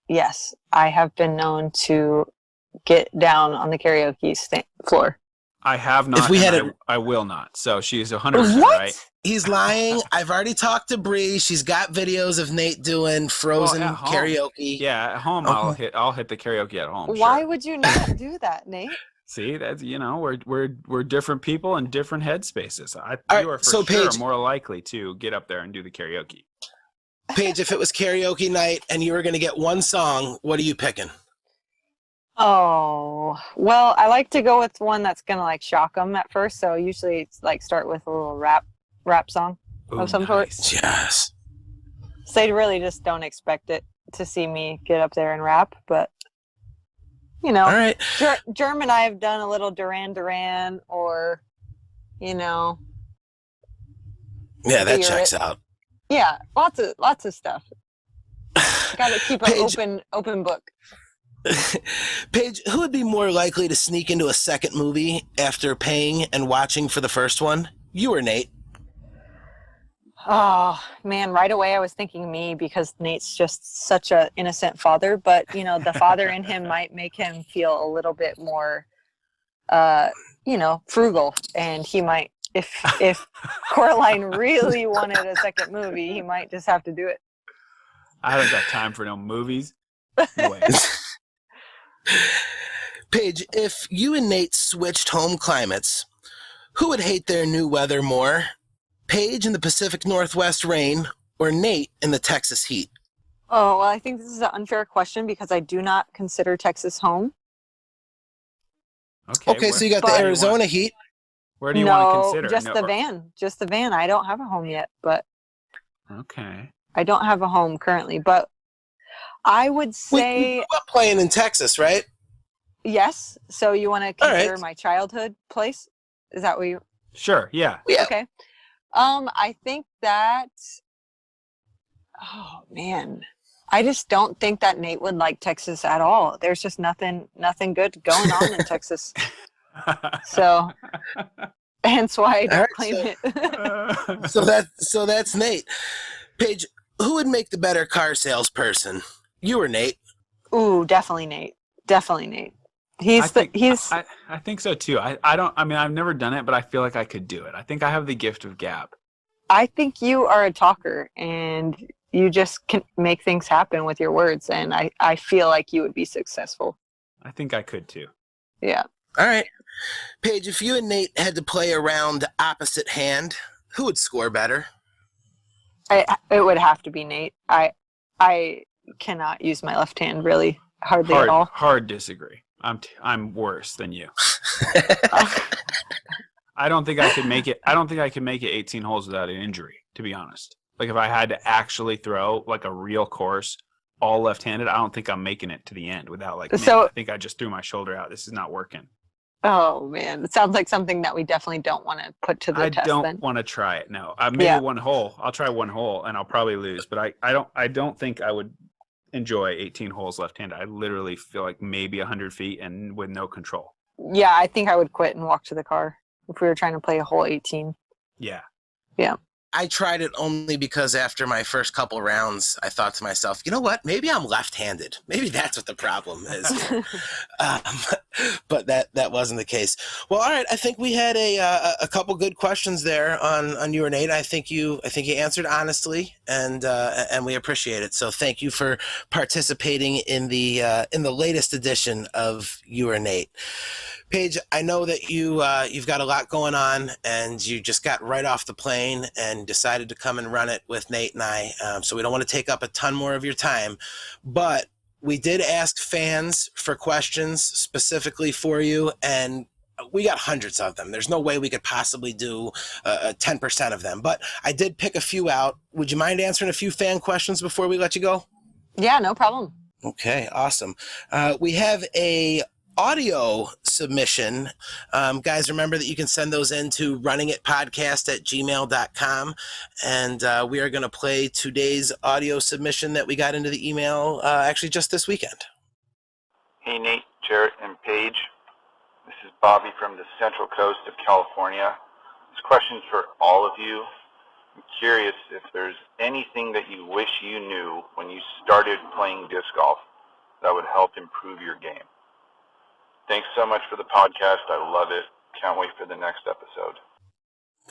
yes, I have been known to get down on the karaoke floor. I have not. If we had I will not. So she's 100% What? right. He's lying. I've already talked to Bree. She's got videos of Nate doing Frozen Well, at home. karaoke. Yeah, at home Okay. I'll hit the karaoke at home. Why sure. would you not do that, Nate? See, that's we're different people in different headspaces. All right, You are for so sure Paige- more likely to get up there and do the karaoke. Paige, if it was karaoke night and you were going to get one song, what are you picking? Oh, well, I like to go with one that's gonna like shock them at first. So usually it's like start with a little rap song of some sort. Yes. So they really just don't expect it to see me get up there and rap, but All right. Germ and I have done a little Duran Duran, or Yeah, that Hear checks it. out. Yeah, lots of stuff. Got to keep an Paige- open book. Paige, who would be more likely to sneak into a second movie after paying and watching for the first one? You or Nate? Oh man, right away I was thinking me because Nate's just such a innocent father, but the father in him might make him feel a little bit more frugal, and he might if Coraline really wanted a second movie, he might just have to do it. I don't got time for no movies. No way. Paige, if you and Nate switched home climates, who would hate their new weather more? Paige in the Pacific Northwest rain or Nate in the Texas heat? Oh, well, I think this is an unfair question because I do not consider Texas home. Okay, so you got the Arizona heat. Where do you want to consider? Just the van. I don't have a home yet, but okay. I don't have a home currently, but I would say we grew up playing in Texas, right? yes. So you want to consider right. my childhood place? Is that what you? Sure. Yeah. Okay. I think that. Oh man, I just don't think that Nate would like Texas at all. There's just nothing good going on in Texas. So, hence why I don't claim it. So that's Nate. Paige, who would make the better car salesperson? You or Nate? Ooh, definitely Nate. I think so too. I've never done it, but I feel like I could do it. I think I have the gift of gab. I think you are a talker and you just can make things happen with your words. And I feel like you would be successful. I think I could too. Yeah. All right. Paige, if you and Nate had to play a round opposite hand, who would score better? It would have to be Nate. I cannot use my left hand really hardly at all. Hard disagree. I'm worse than you. I don't think I could make it. I don't think I could make it 18 holes without an injury, to be honest. Like if I had to actually throw like a real course all left-handed, I don't think I'm making it to the end without I think I just threw my shoulder out. This is not working. Oh man, it sounds like something that we definitely don't want to put to the test. I don't want to try it. No, maybe one hole. I'll try one hole and I'll probably lose. But I don't think I would enjoy 18 holes left-handed. I literally feel like maybe 100 feet and with no control. Yeah, I think I would quit and walk to the car if we were trying to play a whole 18. Yeah. Yeah. I tried it only because after my first couple rounds, I thought to myself, you know what? Maybe I'm left-handed. Maybe that's what the problem is. But that wasn't the case. Well, all right. I think we had a couple good questions there on you or Nate. I think you answered honestly, and we appreciate it. So thank you for participating in the latest edition of You or Nate. Paige, I know that you've got a lot going on, and you just got right off the plane and decided to come and run it with Nate and I. So we don't want to take up a ton more of your time, but we did ask fans for questions specifically for you, and we got hundreds of them. There's no way we could possibly do 10% of them, but I did pick a few out. Would you mind answering a few fan questions before we let you go? Yeah, no problem. Okay, awesome. We have a audio submission. Guys, remember that you can send those in to runningitpodcast@gmail.com. And we are going to play today's audio submission that we got into the email actually just this weekend. Hey, Nate, Jarett, and Paige. This is Bobby from the Central Coast of California. This question's for all of you. I'm curious if there's anything that you wish you knew when you started playing disc golf that would help improve your game. Thanks so much for the podcast. I love it. Can't wait for the next episode.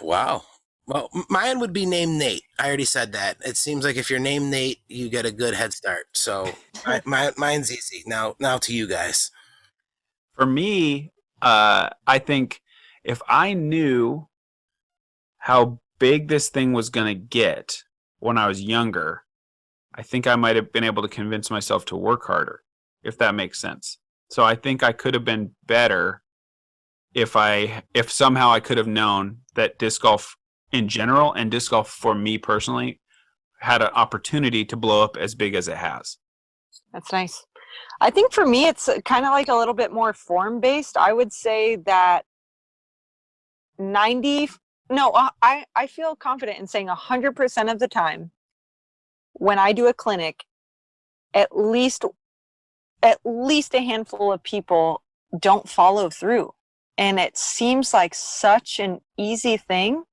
Wow. Well, mine would be named Nate. I already said that. It seems like if you're named Nate, you get a good head start. So mine's easy. Now to you guys. For me, I think if I knew how big this thing was going to get when I was younger, I think I might have been able to convince myself to work harder, if that makes sense. So I think I could have been better if somehow I could have known that disc golf in general and disc golf for me personally had an opportunity to blow up as big as it has. That's nice. I think for me, it's kind of like a little bit more form-based. I would say that 90 No, I feel confident in saying 100% of the time when I do a clinic, at least a handful of people don't follow through. And it seems like such an easy thing,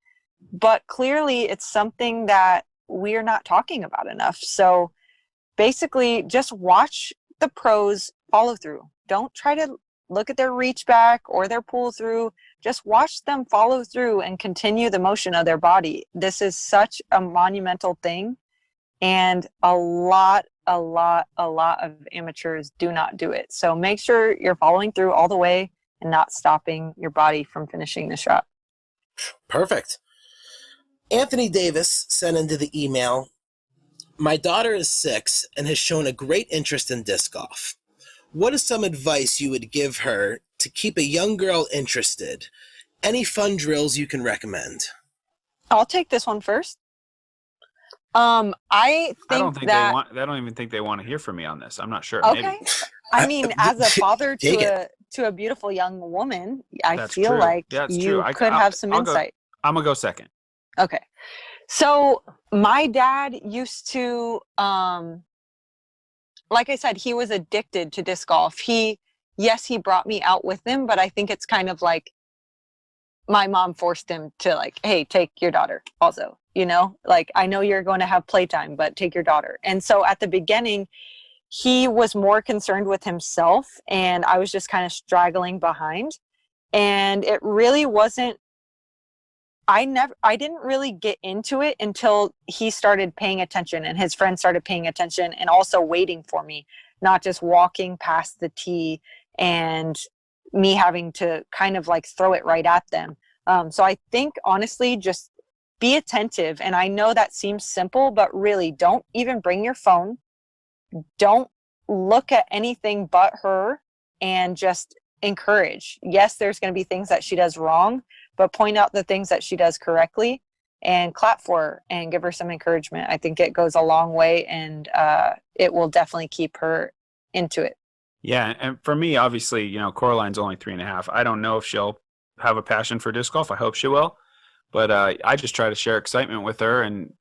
but clearly it's something that we're not talking about enough. So basically just watch the pros follow through. Don't try to look at their reach back or their pull through. Just watch them follow through and continue the motion of their body. This is such a monumental thing. And a lot of amateurs do not do it. So make sure you're following through all the way and not stopping your body from finishing the shot. Perfect. Anthony Davis sent into the email, my daughter is 6 and has shown a great interest in disc golf. What is some advice you would give her to keep a young girl interested? Any fun drills you can recommend? I'll take this one first. I don't even think they want to hear from me on this. I'm not sure. Okay. Maybe. I mean, as a father to a beautiful young woman, I feel true. like you could have some insight. I'm gonna go second. Okay. So my dad used to, like I said, he was addicted to disc golf. He brought me out with him, but I think it's kind of like my mom forced him to like, hey, take your daughter also, like, I know you're going to have playtime, but take your daughter. And so at the beginning, he was more concerned with himself and I was just kind of straggling behind. And it really wasn't, I didn't really get into it until he started paying attention and his friends started paying attention and also waiting for me, not just walking past the tee and me having to kind of like throw it right at them. So I think honestly, just be attentive. And I know that seems simple, but really don't even bring your phone. Don't look at anything but her and just encourage. Yes, there's going to be things that she does wrong, but point out the things that she does correctly and clap for her and give her some encouragement. I think it goes a long way and it will definitely keep her into it. Yeah. And for me, obviously, Coraline's only 3.5. I don't know if she'll have a passion for disc golf. I hope she will. But I just try to share excitement with her, and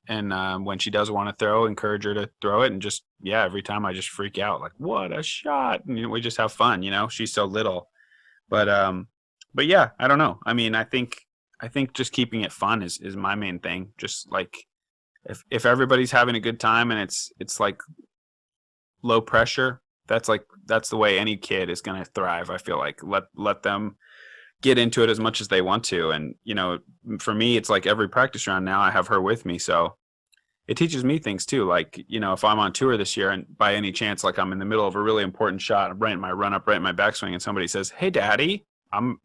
when she does want to throw, encourage her to throw it, and just every time I just freak out like, what a shot, and we just have fun. She's so little, but yeah, I don't know. I mean, I think just keeping it fun is my main thing. Just like if everybody's having a good time and it's like low pressure, that's the way any kid is going to thrive. I feel like let them get into it as much as they want to. And, for me, it's like every practice round now I have her with me. So it teaches me things too. Like, if I'm on tour this year and by any chance, like I'm in the middle of a really important shot, I'm right in my run up, right in my backswing, and somebody says, hey, daddy,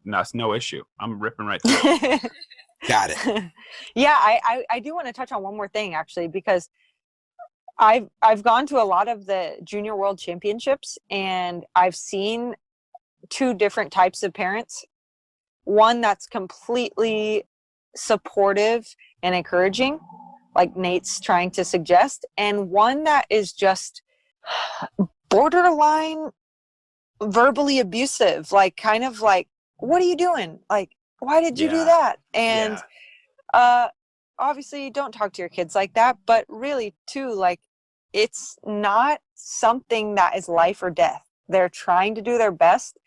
that's no issue. I'm ripping right through it. Got it. Yeah. I do want to touch on one more thing actually, because I've gone to a lot of the junior world championships and I've seen two different types of parents. One that's completely supportive and encouraging, like Nate's trying to suggest, and one that is just borderline verbally abusive, like kind of like, what are you doing? Like, why did you do that? And obviously don't talk to your kids like that, but really too, like, it's not something that is life or death. They're trying to do their best.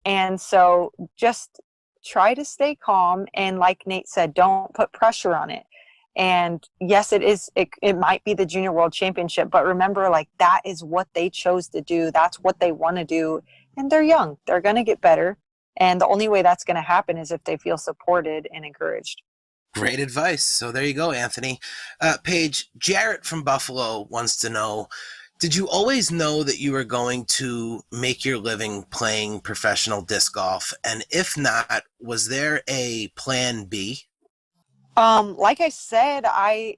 And so just try to stay calm. And like Nate said, don't put pressure on it. And yes, it might be the junior world championship, but remember, like, that is what they chose to do. That's what they want to do. And they're young, they're going to get better. And the only way that's going to happen is if they feel supported and encouraged. Great advice. So there you go, Anthony. Paige, Jarett from Buffalo wants to know, did you always know that you were going to make your living playing professional disc golf? And if not, was there a plan B? Like I said, I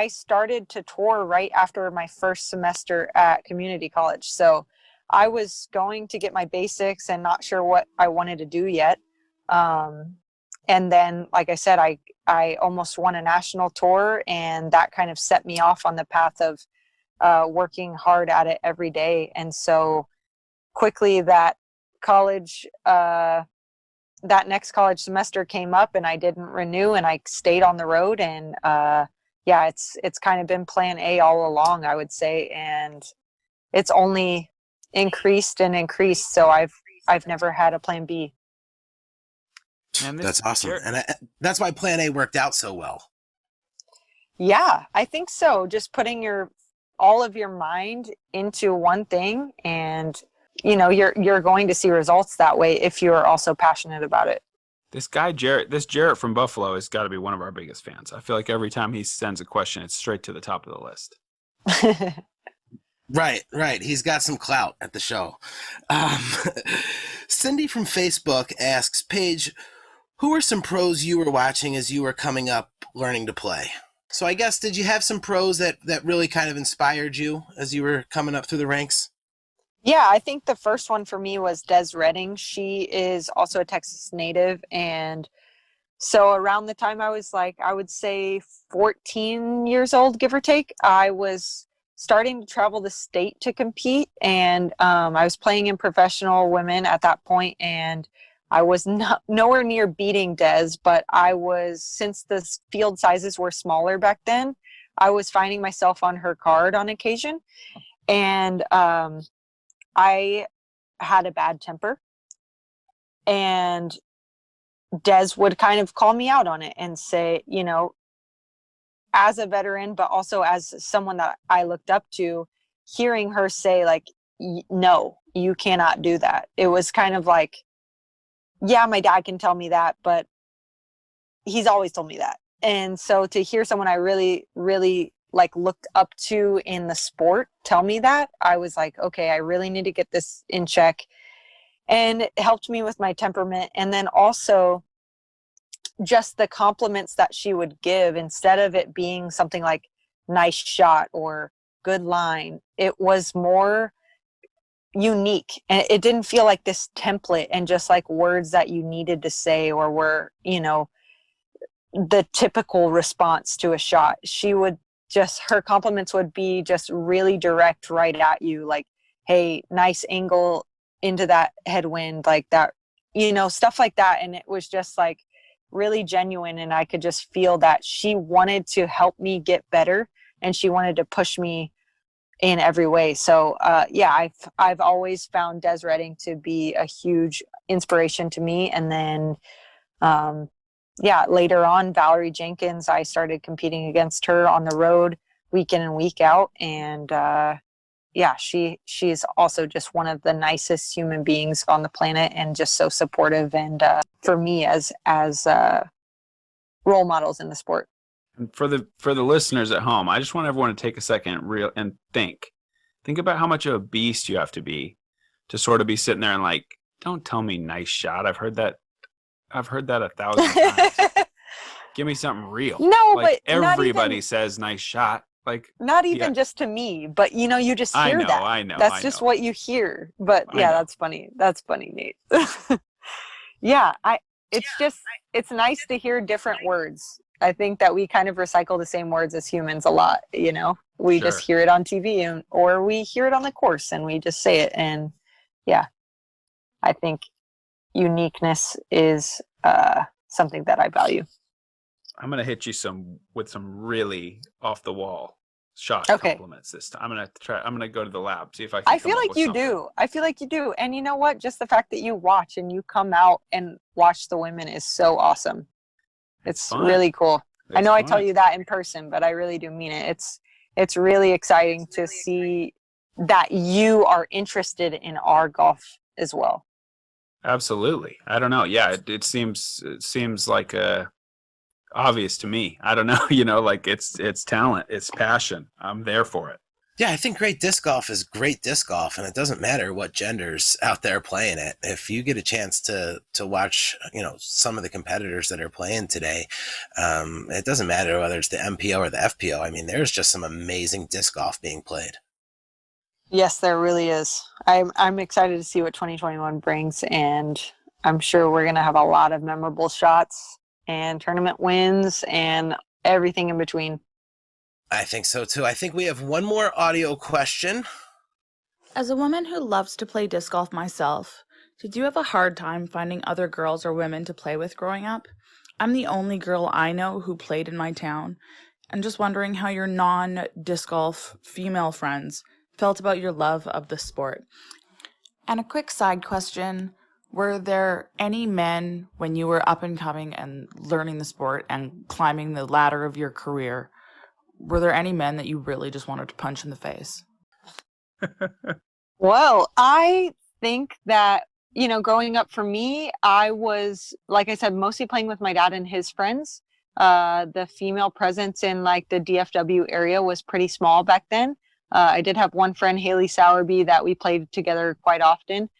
started to tour right after my first semester at community college. So I was going to get my basics and not sure what I wanted to do yet. And then, like I said, I almost won a national tour, and that kind of set me off on the path of working hard at it every day. And so quickly that college that next college semester came up and I didn't renew and I stayed on the road, and yeah, it's kind of been plan A all along, I would say, and it's only increased and increased, so I've never had a plan B. Man, That's awesome. And that's why plan A worked out so well. Yeah, I think so. Just putting all of your mind into one thing, and you're going to see results that way if you're also passionate about it. This guy Jarett from Buffalo has got to be one of our biggest fans. I feel like every time he sends a question, it's straight to the top of the list. Right. He's got some clout at the show. Cindy from Facebook asks, Paige, who are some pros you were watching as you were coming up learning to play? So I guess, did you have some pros that really kind of inspired you as you were coming up through the ranks? Yeah, I think the first one for me was Des Redding. She is also a Texas native. And so around the time I was I would say 14 years old, give or take, I was starting to travel the state to compete. And I was playing in professional women at that point, and I was nowhere near beating Des, but since the field sizes were smaller back then, I was finding myself on her card on occasion. And I had a bad temper, and Des would kind of call me out on it and say, as a veteran, but also as someone that I looked up to, hearing her say no, you cannot do that. It was kind of like, yeah, my dad can tell me that, but he's always told me that. And so to hear someone I really, really looked up to in the sport tell me that, I was like, okay, I really need to get this in check. And it helped me with my temperament. And then also just the compliments that she would give, instead of it being something like nice shot or good line, it was more unique, and it didn't feel like this template and just words that you needed to say or were the typical response to a shot. She would her compliments would be just really direct, right at you, hey, nice angle into that headwind, that, stuff like that. And it was just really genuine, and I could just feel that she wanted to help me get better, and she wanted to push me in every way. So yeah, I've always found Des Redding to be a huge inspiration to me. And then yeah, later on, Valerie Jenkins, I started competing against her on the road week in and week out. And yeah, she's also just one of the nicest human beings on the planet, and just so supportive, and for me as role models in the sport. And for the listeners at home, I just want everyone to take a second and think about how much of a beast you have to be to sort of be sitting there and don't tell me nice shot. I've heard that 1,000 times. Give me something real. No, but everybody says nice shot. Not even just to me, but you just hear that. I know. That's just what you hear. But yeah, that's funny. That's funny, Nate. Yeah, it's nice to hear different words. I think that we kind of recycle the same words as humans a lot. We just hear it on TV, or we hear it on the course, and we just say it. And yeah, I think uniqueness is something that I value. I'm gonna hit you with some really off the wall shot compliments this time. I'm gonna go to the lab, see if I can. I feel like you do. I feel like you do. And you know what? Just the fact that you watch and you come out and watch the women is so awesome. It's really cool. I know I tell you that in person, but I really do mean it. It's really exciting to see that you are interested in our golf as well. Absolutely. I don't know. Yeah, it seems like obvious to me. I don't know. It's talent, it's passion. I'm there for it. Yeah, I think great disc golf is great disc golf, and it doesn't matter what gender's out there playing it. If you get a chance to watch, some of the competitors that are playing today, it doesn't matter whether it's the MPO or the FPO. I mean, there's just some amazing disc golf being played. Yes, there really is. I'm excited to see what 2021 brings, and I'm sure we're going to have a lot of memorable shots and tournament wins and everything in between. I think so too. I think we have one more audio question. As a woman who loves to play disc golf myself, Did you have a hard time finding other girls or women to play with growing up? I'm the only girl I know who played in my town, and just wondering how your non-disc golf female friends felt about your love of the sport. And a quick side question, were there any men when you were up and coming and learning the sport and climbing the ladder of your career, were there any men that you really just wanted to punch in the face? Well, I think that, growing up for me, I was, like I said, mostly playing with my dad and his friends. The female presence in like the DFW area was pretty small back then. I did have one friend, Haley Sowerby, that we played together quite often.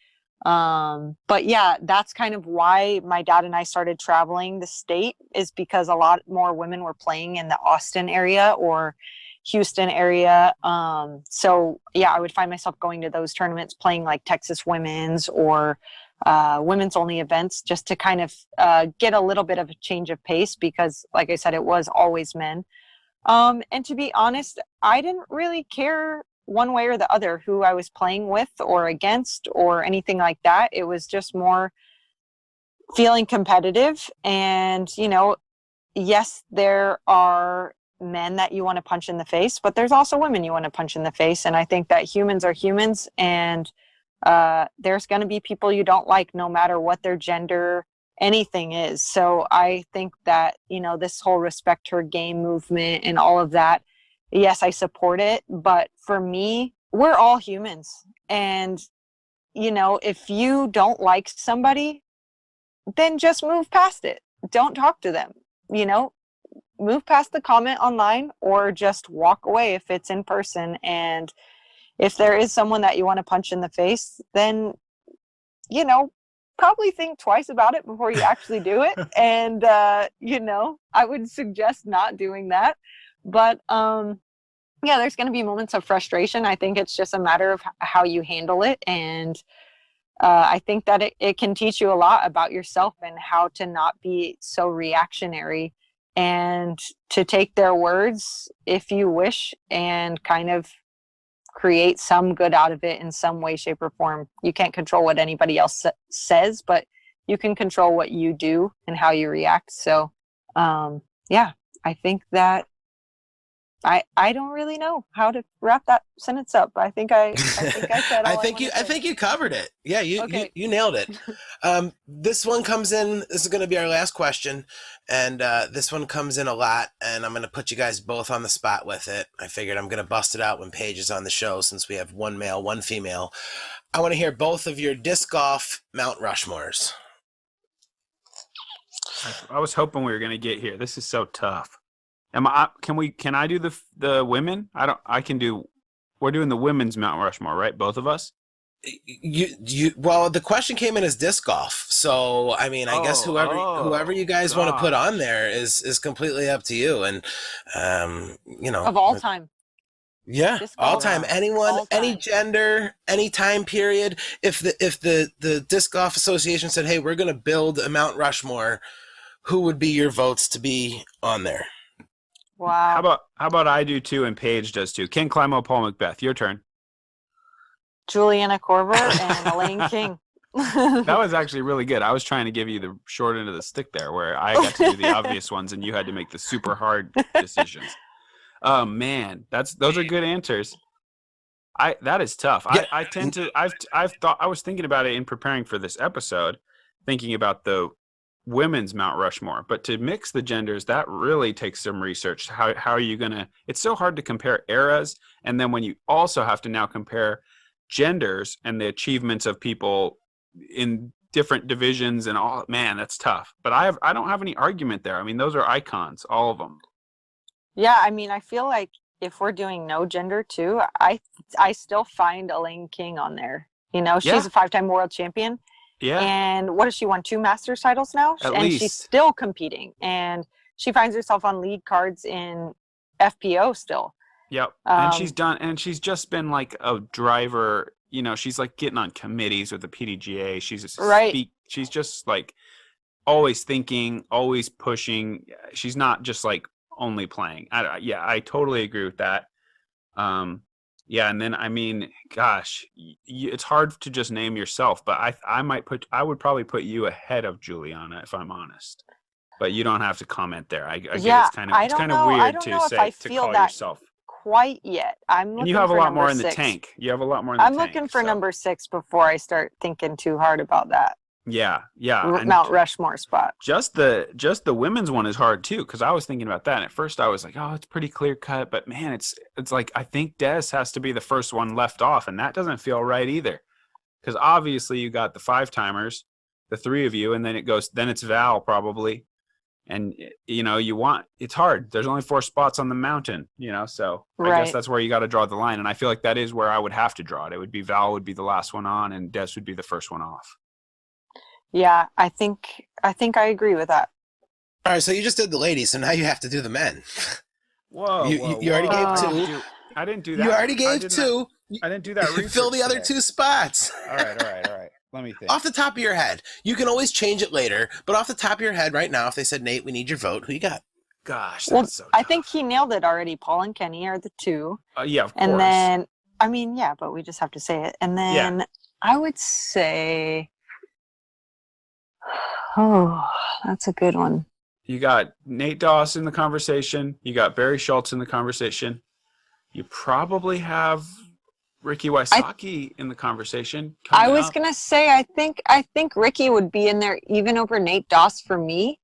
But yeah, that's kind of why my dad and I started traveling the state, is because a lot more women were playing in the Austin area or Houston area. So yeah, I would find myself going to those tournaments, playing like Texas women's or women's only events, just to kind of get a little bit of a change of pace, because like I said, it was always men. And to be honest, I didn't really care one way or the other who I was playing with or against or anything like that. It was just more feeling competitive. And, yes, there are men that you want to punch in the face, but there's also women you want to punch in the face. And I think that humans are humans, and there's going to be people you don't like, no matter what their gender, anything is. So I think that, this whole respect her game movement and all of that, yes, I support it. But for me, we're all humans. And, if you don't like somebody, then just move past it. Don't talk to them, move past the comment online, or just walk away if it's in person. And if there is someone that you want to punch in the face, then, probably think twice about it before you actually do it. And, I would suggest not doing that. But, yeah, there's going to be moments of frustration. I think it's just a matter of how you handle it. And I think that it can teach you a lot about yourself and how to not be so reactionary, and to take their words, if you wish, and kind of create some good out of it in some way, shape, or form. You can't control what anybody else says, but you can control what you do and how you react. So, yeah, I think that I don't really know how to wrap that sentence up. I think I said all I think you covered it. Yeah, Okay. you nailed it. This one comes in. This is going to be our last question, and this one comes in a lot, and I'm going to put you guys both on the spot with it. I figured I'm going to bust it out when Paige is on the show, since we have one male, one female. I want to hear both of your disc golf Mount Rushmores. I was hoping we were going to get here. This is so tough. Can I do the women? We're doing the women's Mount Rushmore, right? Both of us? Well, the question came in as disc golf. So, I mean, I guess whoever you guys want to put on there is completely up to you. And, of all time. Yeah, all time. Anyone, All any time. gender, any time period. If the Disc Golf Association said, "Hey, we're going to build a Mount Rushmore," who would be your votes to be on there? Wow. How about I do two and Paige does two? Ken Climo, Paul Macbeth. Your turn. Juliana Korver and Elaine King. That was actually really good. I was trying to give you the short end of the stick there, where I got to do the obvious ones and you had to make the super hard decisions. Oh man, those are good answers. That is tough. Yeah. I was thinking about it in preparing for this episode, thinking about the women's Mount Rushmore, but to mix the genders, that really takes some research. How are you gonna? It's so hard to compare eras, and then when you also have to now compare genders and the achievements of people in different divisions and all, man, that's tough. But I don't have any argument there. I mean, those are icons, all of them. Yeah, I mean, I feel like if we're doing no gender too, I still find Elaine King on there. She's Yeah. a 5-time world champion. Yeah. And what has she won? 2 Masters titles now? At and least. She's still competing. And she finds herself on lead cards in FPO still. Yep. And she's just been like a driver, she's like getting on committees with the PDGA. She's just like always thinking, always pushing. She's not just like only playing. I totally agree with that. Yeah, and then I mean, gosh, it's hard to just name yourself, but I would probably put you ahead of Juliana if I'm honest. But you don't have to comment there. I get Yeah, it's I kind don't of know. I weird don't to know if say I to feel call that yourself. quite yet. I'm And looking you have a for lot number more in the 6. tank. You have a lot more in the I'm tank. looking for so- number 6 before I start thinking too hard about that Yeah, and Mount Rushmore spot. just the women's one is hard too, because I was thinking about that. And at first I was like, oh, it's pretty clear cut, but man, it's like I think Des has to be the first one left off, and that doesn't feel right either. Because obviously you got the 5-timers, the 3 of you, and then it's Val probably. And it's hard. There's only 4 spots on the mountain, so I guess that's where you got to draw the line. And I feel like that is where I would have to draw it. It would be Val would be the last one on, and Des would be the first one off. Yeah, I think I agree with that. All right, so you just did the ladies, so now you have to do the men. Whoa, You already gave 2. I didn't do that. You already gave 2. I didn't do that. Fill the other 2 spots. All right. Let me think. Off the top of your head. You can always change it later, but off the top of your head right now, if they said, Nate, we need your vote, who you got? Gosh, Well, that's so tough. I think he nailed it already. Paul and Kenny are the 2. Yeah, of course. And then, I mean, yeah, but we just have to say it. And then I would say, oh, that's a good one. You got Nate Doss in the conversation. You got Barry Schultz in the conversation. You probably have Ricky Wysocki in the conversation. I was gonna say I think Ricky would be in there even over Nate Doss for me,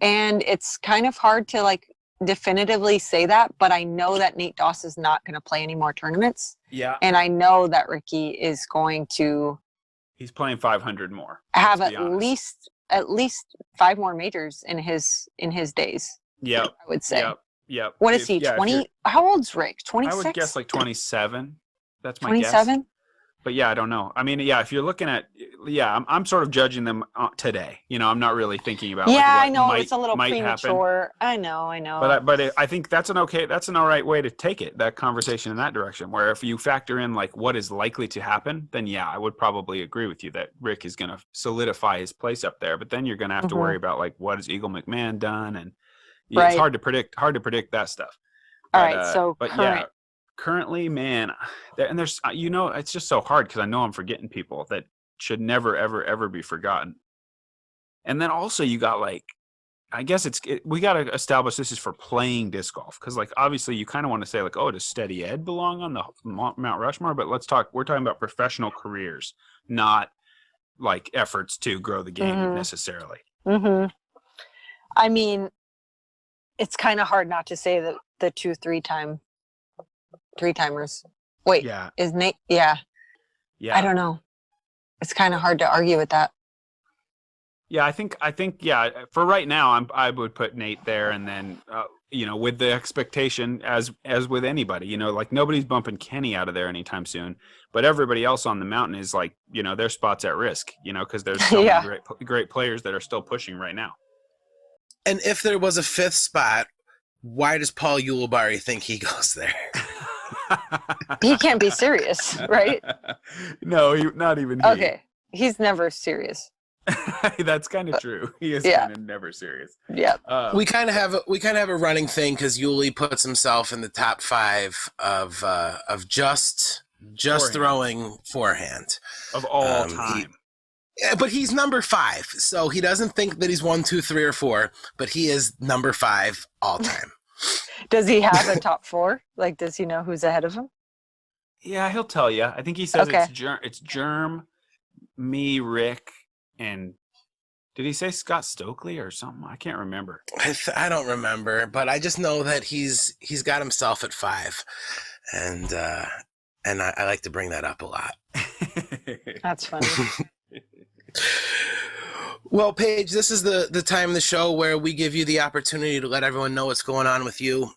and it's kind of hard to like definitively say that, but I know that Nate Doss is not going to play any more tournaments. Yeah, and I know that Ricky is going to. He's playing 500 more. Have at least 5 more majors in his days. Yeah, I would say. Yep. What is he? 20? How old's Rick? 26? I would guess like 27. That's my 27? guess. But yeah, I don't know. I mean, yeah, if you're looking at, I'm sort of judging them today. I'm not really thinking about. Yeah, what I know might, it's a little premature. Happen. I know. But I think that's an all right way to take it. That conversation in that direction, where if you factor in like what is likely to happen, then yeah, I would probably agree with you that Rick is going to solidify his place up there. But then you're going to have to worry about like what has Eagle McMahon done, and it's hard to predict. Hard to predict that stuff. All right, so currently, man, and there's it's just so hard because I know I'm forgetting people that should never ever be forgotten. And then also you got like, I guess we got to establish this is for playing disc golf, because like obviously you kind of want to say like, oh, does Steady Ed belong on the Mount Rushmore? But we're talking about professional careers, not like efforts to grow the game necessarily. Mm-hmm. I mean, it's kind of hard not to say that the 2 3-timers. Wait, is Nate? Yeah. I don't know. It's kind of hard to argue with that. Yeah, I think for right now I would put Nate there, and then with the expectation as with anybody, like nobody's bumping Kenny out of there anytime soon, but everybody else on the mountain is like, their spot's at risk, because there's so many great players that are still pushing right now. And if there was a 5th spot, why does Paul Ulibarri think he goes there? He can't be serious, right? No, not even he. Okay, he's never serious. That's kind of true. He is kind of never serious. Yeah. We kind of have a running thing because Yuli puts himself in the top 5 of just forehand. Throwing forehand of all time. But he's number 5, so he doesn't think that he's 1, 2, 3, or 4, but he is number 5 all time. Does he have a top 4? Like, does he know who's ahead of him? Yeah, he'll tell you. I think he says it's Germ, me, Rick, and did he say Scott Stokely or something? I can't remember. I don't remember, but I just know that he's got himself at 5, and I like to bring that up a lot. That's funny. Well, Paige, this is the time of the show where we give you the opportunity to let everyone know what's going on with you.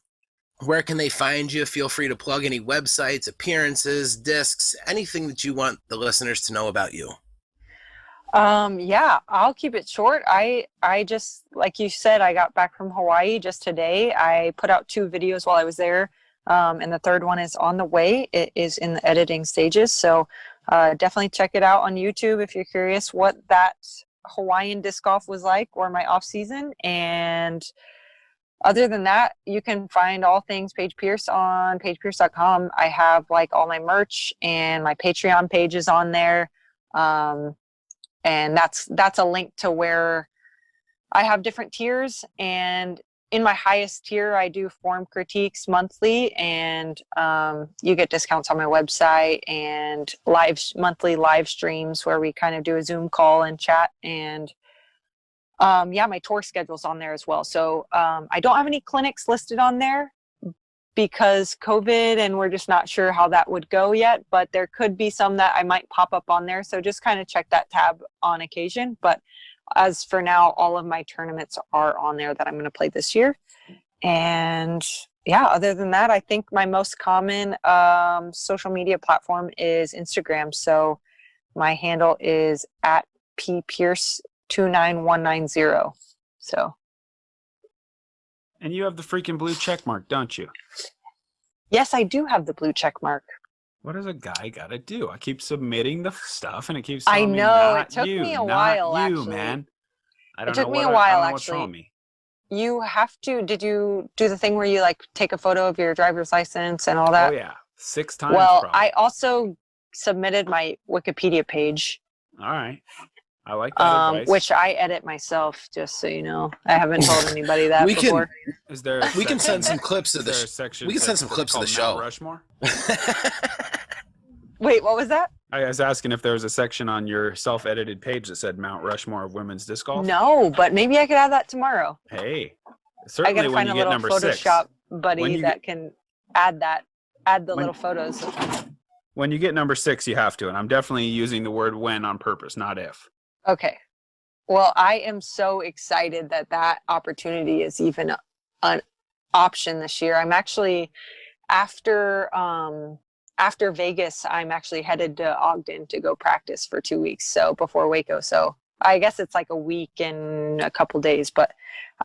Where can they find you? Feel free to plug any websites, appearances, discs, anything that you want the listeners to know about you. Yeah, I'll keep it short. I just, like you said, I got back from Hawaii just today. I put out 2 videos while I was there. And the 3rd one is on the way. It is in the editing stages. So definitely check it out on YouTube if you're curious what that Hawaiian disc golf was like, or my off season. And other than that, you can find all things Paige Pierce on PaigePierce.com. I have like all my merch, and my Patreon page is on there. And that's a link to where I have different tiers, and in my highest tier, I do form critiques monthly, and you get discounts on my website and monthly live streams where we kind of do a Zoom call and chat. And my tour schedule's on there as well. So I don't have any clinics listed on there because COVID, and we're just not sure how that would go yet, but there could be some that I might pop up on there. So just kind of check that tab on occasion. But as for now, all of my tournaments are on there that I'm going to play this year. And yeah, other than that, I think my most common social media platform is Instagram. So my handle is at ppierce29190. So. And you have the freaking blue check mark, don't you? Yes, I do have the blue check mark. What does a guy got to do? I keep submitting the stuff, and it keeps I telling me, know, not it took you, me a not while, you, actually. man. I don't It took know me a what while, I don't know what's wrong actually. with me. You have to, did you do the thing where you like take a photo of your driver's license and all that? Oh, yeah. 6 times, Well, probably. I also submitted my Wikipedia page. All right. I like that advice. Which I edit myself, just so you know. I haven't told anybody that We can- before. Is there a We can section- send some clips of is the there a section we can send some that's clips of the called Mount show. Rushmore? Wait, what was that? I was asking if there was a section on your self-edited page that said Mount Rushmore of women's disc golf. No, but maybe I could add that tomorrow. Hey, I certainly gotta when find you a get little number Photoshop 6. buddy When you that can add the When- little photos. When you get number 6, you have to, and I'm definitely using the word when on purpose, not if. Okay. Well, I am so excited that opportunity is even an option this year. I'm actually after Vegas, I'm actually headed to Ogden to go practice for 2 weeks. So before Waco. So I guess it's like a week and a couple days, but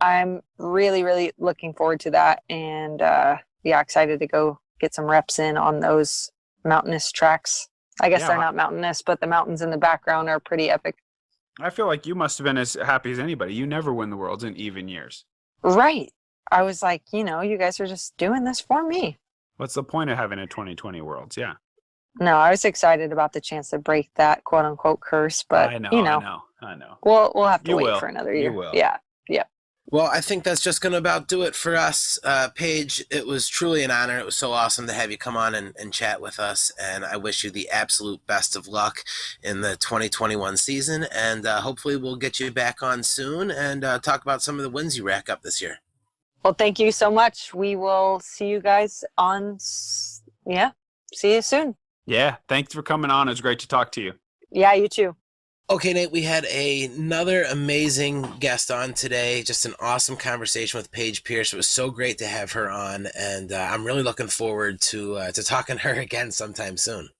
I'm really, really looking forward to that. And excited to go get some reps in on those mountainous tracks. I guess Yeah. they're not mountainous, but the mountains in the background are pretty epic. I feel like you must have been as happy as anybody. You never win the Worlds in even years. Right. I was like, you guys are just doing this for me. What's the point of having a 2020 Worlds? Yeah. No, I was excited about the chance to break that quote unquote curse, but I know. we'll have to You wait will. for another You year. will. Yeah. Well, I think that's just going to about do it for us. Paige, it was truly an honor. It was so awesome to have you come on and chat with us. And I wish you the absolute best of luck in the 2021 season. And hopefully we'll get you back on soon and talk about some of the wins you rack up this year. Well, thank you so much. We will see you guys see you soon. Yeah. Thanks for coming on. It was great to talk to you. Yeah, you too. Okay, Nate, we had another amazing guest on today. Just an awesome conversation with Paige Pierce. It was so great to have her on, and I'm really looking forward to talking to her again sometime soon.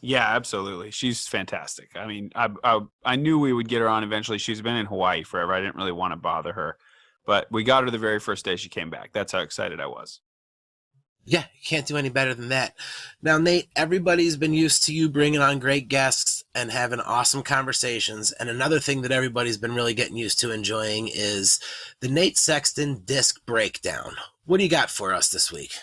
Yeah, absolutely. She's fantastic. I mean, I knew we would get her on eventually. She's been in Hawaii forever. I didn't really want to bother her, but we got her the very first day she came back. That's how excited I was. Yeah, you can't do any better than that. Now, Nate, everybody's been used to you bringing on great guests and having awesome conversations. And another thing that everybody's been really getting used to enjoying is the Nate Sexton disc breakdown. What do you got for us this week?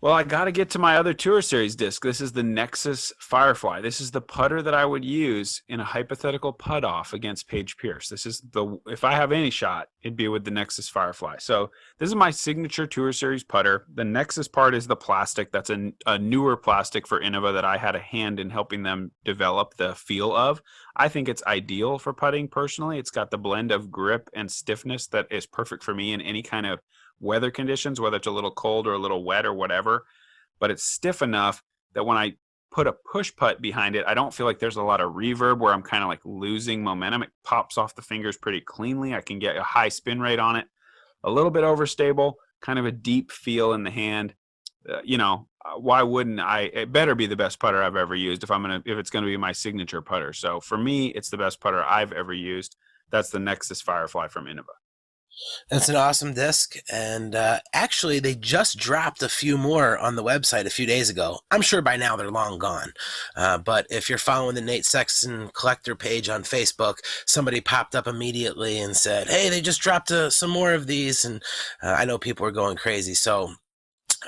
Well, I got to get to my other Tour Series disc. This is the Nexus Firefly. This is the putter that I would use in a hypothetical putt off against Paige Pierce. This is if I have any shot, it'd be with the Nexus Firefly. So this is my signature Tour Series putter. The Nexus part is the plastic. That's a newer plastic for Innova that I had a hand in helping them develop the feel of. I think it's ideal for putting personally. It's got the blend of grip and stiffness that is perfect for me in any kind of weather conditions, whether it's a little cold or a little wet or whatever, but it's stiff enough that when I put a push putt behind it, I don't feel like there's a lot of reverb where I'm kind of like losing momentum. It pops off the fingers pretty cleanly. I can get a high spin rate on it, a little bit overstable, kind of a deep feel in the hand. Why wouldn't I? It better be the best putter I've ever used if it's going to be my signature putter. So for me, it's the best putter I've ever used. That's the Nexus Firefly from Innova. It's an awesome disc, and actually, they just dropped a few more on the website a few days ago. I'm sure by now they're long gone, but if you're following the Nate Sexton collector page on Facebook, somebody popped up immediately and said, "Hey, they just dropped some more of these," and I know people are going crazy. So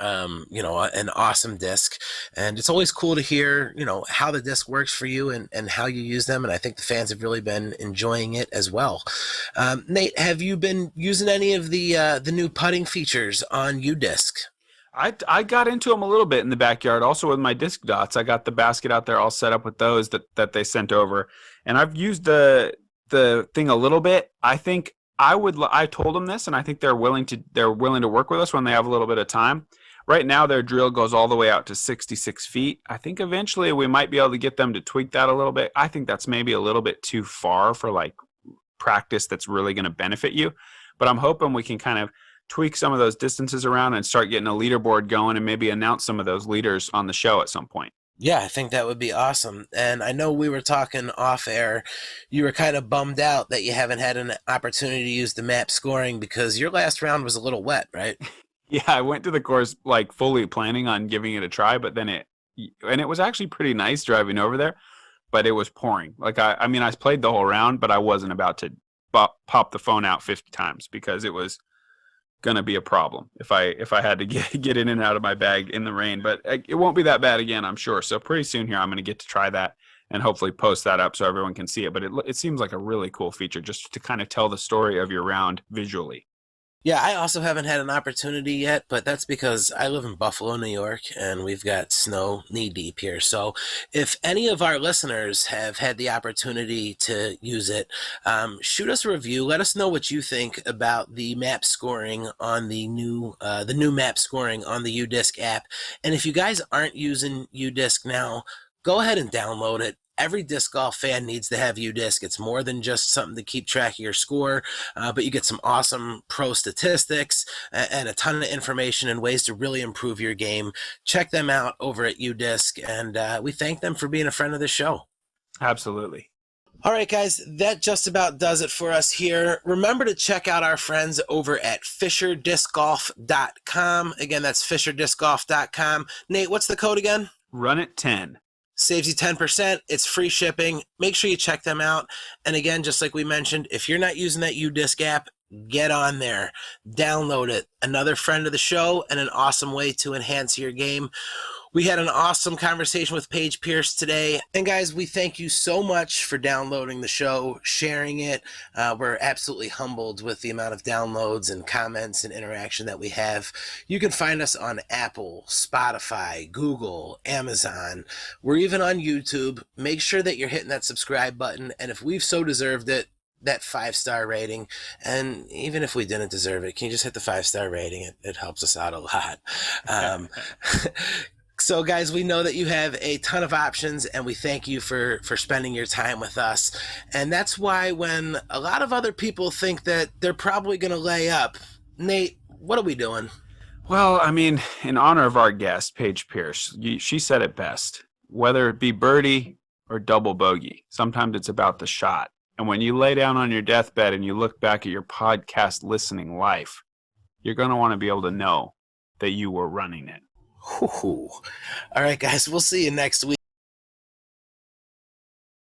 an awesome disc, and it's always cool to hear, how the disc works for you and how you use them. And I think the fans have really been enjoying it as well. Nate, have you been using any of the new putting features on UDisc? I got into them a little bit in the backyard. Also with my disc dots, I got the basket out there all set up with those that they sent over, and I've used the thing a little bit. I think I told them this, and I think they're willing to work with us when they have a little bit of time. Right now, their drill goes all the way out to 66 feet. I think eventually we might be able to get them to tweak that a little bit. I think that's maybe a little bit too far for like practice that's really going to benefit you. But I'm hoping we can kind of tweak some of those distances around and start getting a leaderboard going and maybe announce some of those leaders on the show at some point. Yeah, I think that would be awesome. And I know we were talking off air. You were kind of bummed out that you haven't had an opportunity to use the map scoring because your last round was a little wet, right? Yeah, I went to the course like fully planning on giving it a try, but then it was actually pretty nice driving over there, but it was pouring. Like I mean, I played the whole round, but I wasn't about to pop the phone out 50 times because it was gonna be a problem if I had to get in and out of my bag in the rain. But it won't be that bad again, I'm sure. So pretty soon here, I'm gonna get to try that and hopefully post that up so everyone can see it. But it seems like a really cool feature just to kind of tell the story of your round visually. Yeah, I also haven't had an opportunity yet, but that's because I live in Buffalo, New York, and we've got snow knee-deep here. So if any of our listeners have had the opportunity to use it, shoot us a review. Let us know what you think about the map scoring on the new map scoring on the UDisc app. And if you guys aren't using UDisc now, go ahead and download it. Every disc golf fan needs to have UDisc. It's more than just something to keep track of your score, but you get some awesome pro statistics and a ton of information and ways to really improve your game. Check them out over at UDisc, and we thank them for being a friend of the show. Absolutely. All right, guys, that just about does it for us here. Remember to check out our friends over at FisherDiscGolf.com. Again, that's FisherDiscGolf.com. Nate, what's the code again? Run it 10. Saves you 10%. It's free shipping. Make sure you check them out. And again, just like we mentioned, if you're not using that UDisc app, get on there. Download it. Another friend of the show and an awesome way to enhance your game. We had an awesome conversation with Paige Pierce today. And guys, we thank you so much for downloading the show, sharing it. We're absolutely humbled with the amount of downloads and comments and interaction that we have. You can find us on Apple, Spotify, Google, Amazon. We're even on YouTube. Make sure that you're hitting that subscribe button. And if we've so deserved it, that 5-star rating. And even if we didn't deserve it, can you just hit the 5-star rating? It helps us out a lot. So, guys, we know that you have a ton of options, and we thank you for spending your time with us. And that's why when a lot of other people think that they're probably going to lay up, Nate, what are we doing? Well, I mean, in honor of our guest, Paige Pierce, she said it best. Whether it be birdie or double bogey, sometimes it's about the shot. And when you lay down on your deathbed and you look back at your podcast listening life, you're going to want to be able to know that you were running it. All right, guys, we'll see you next week.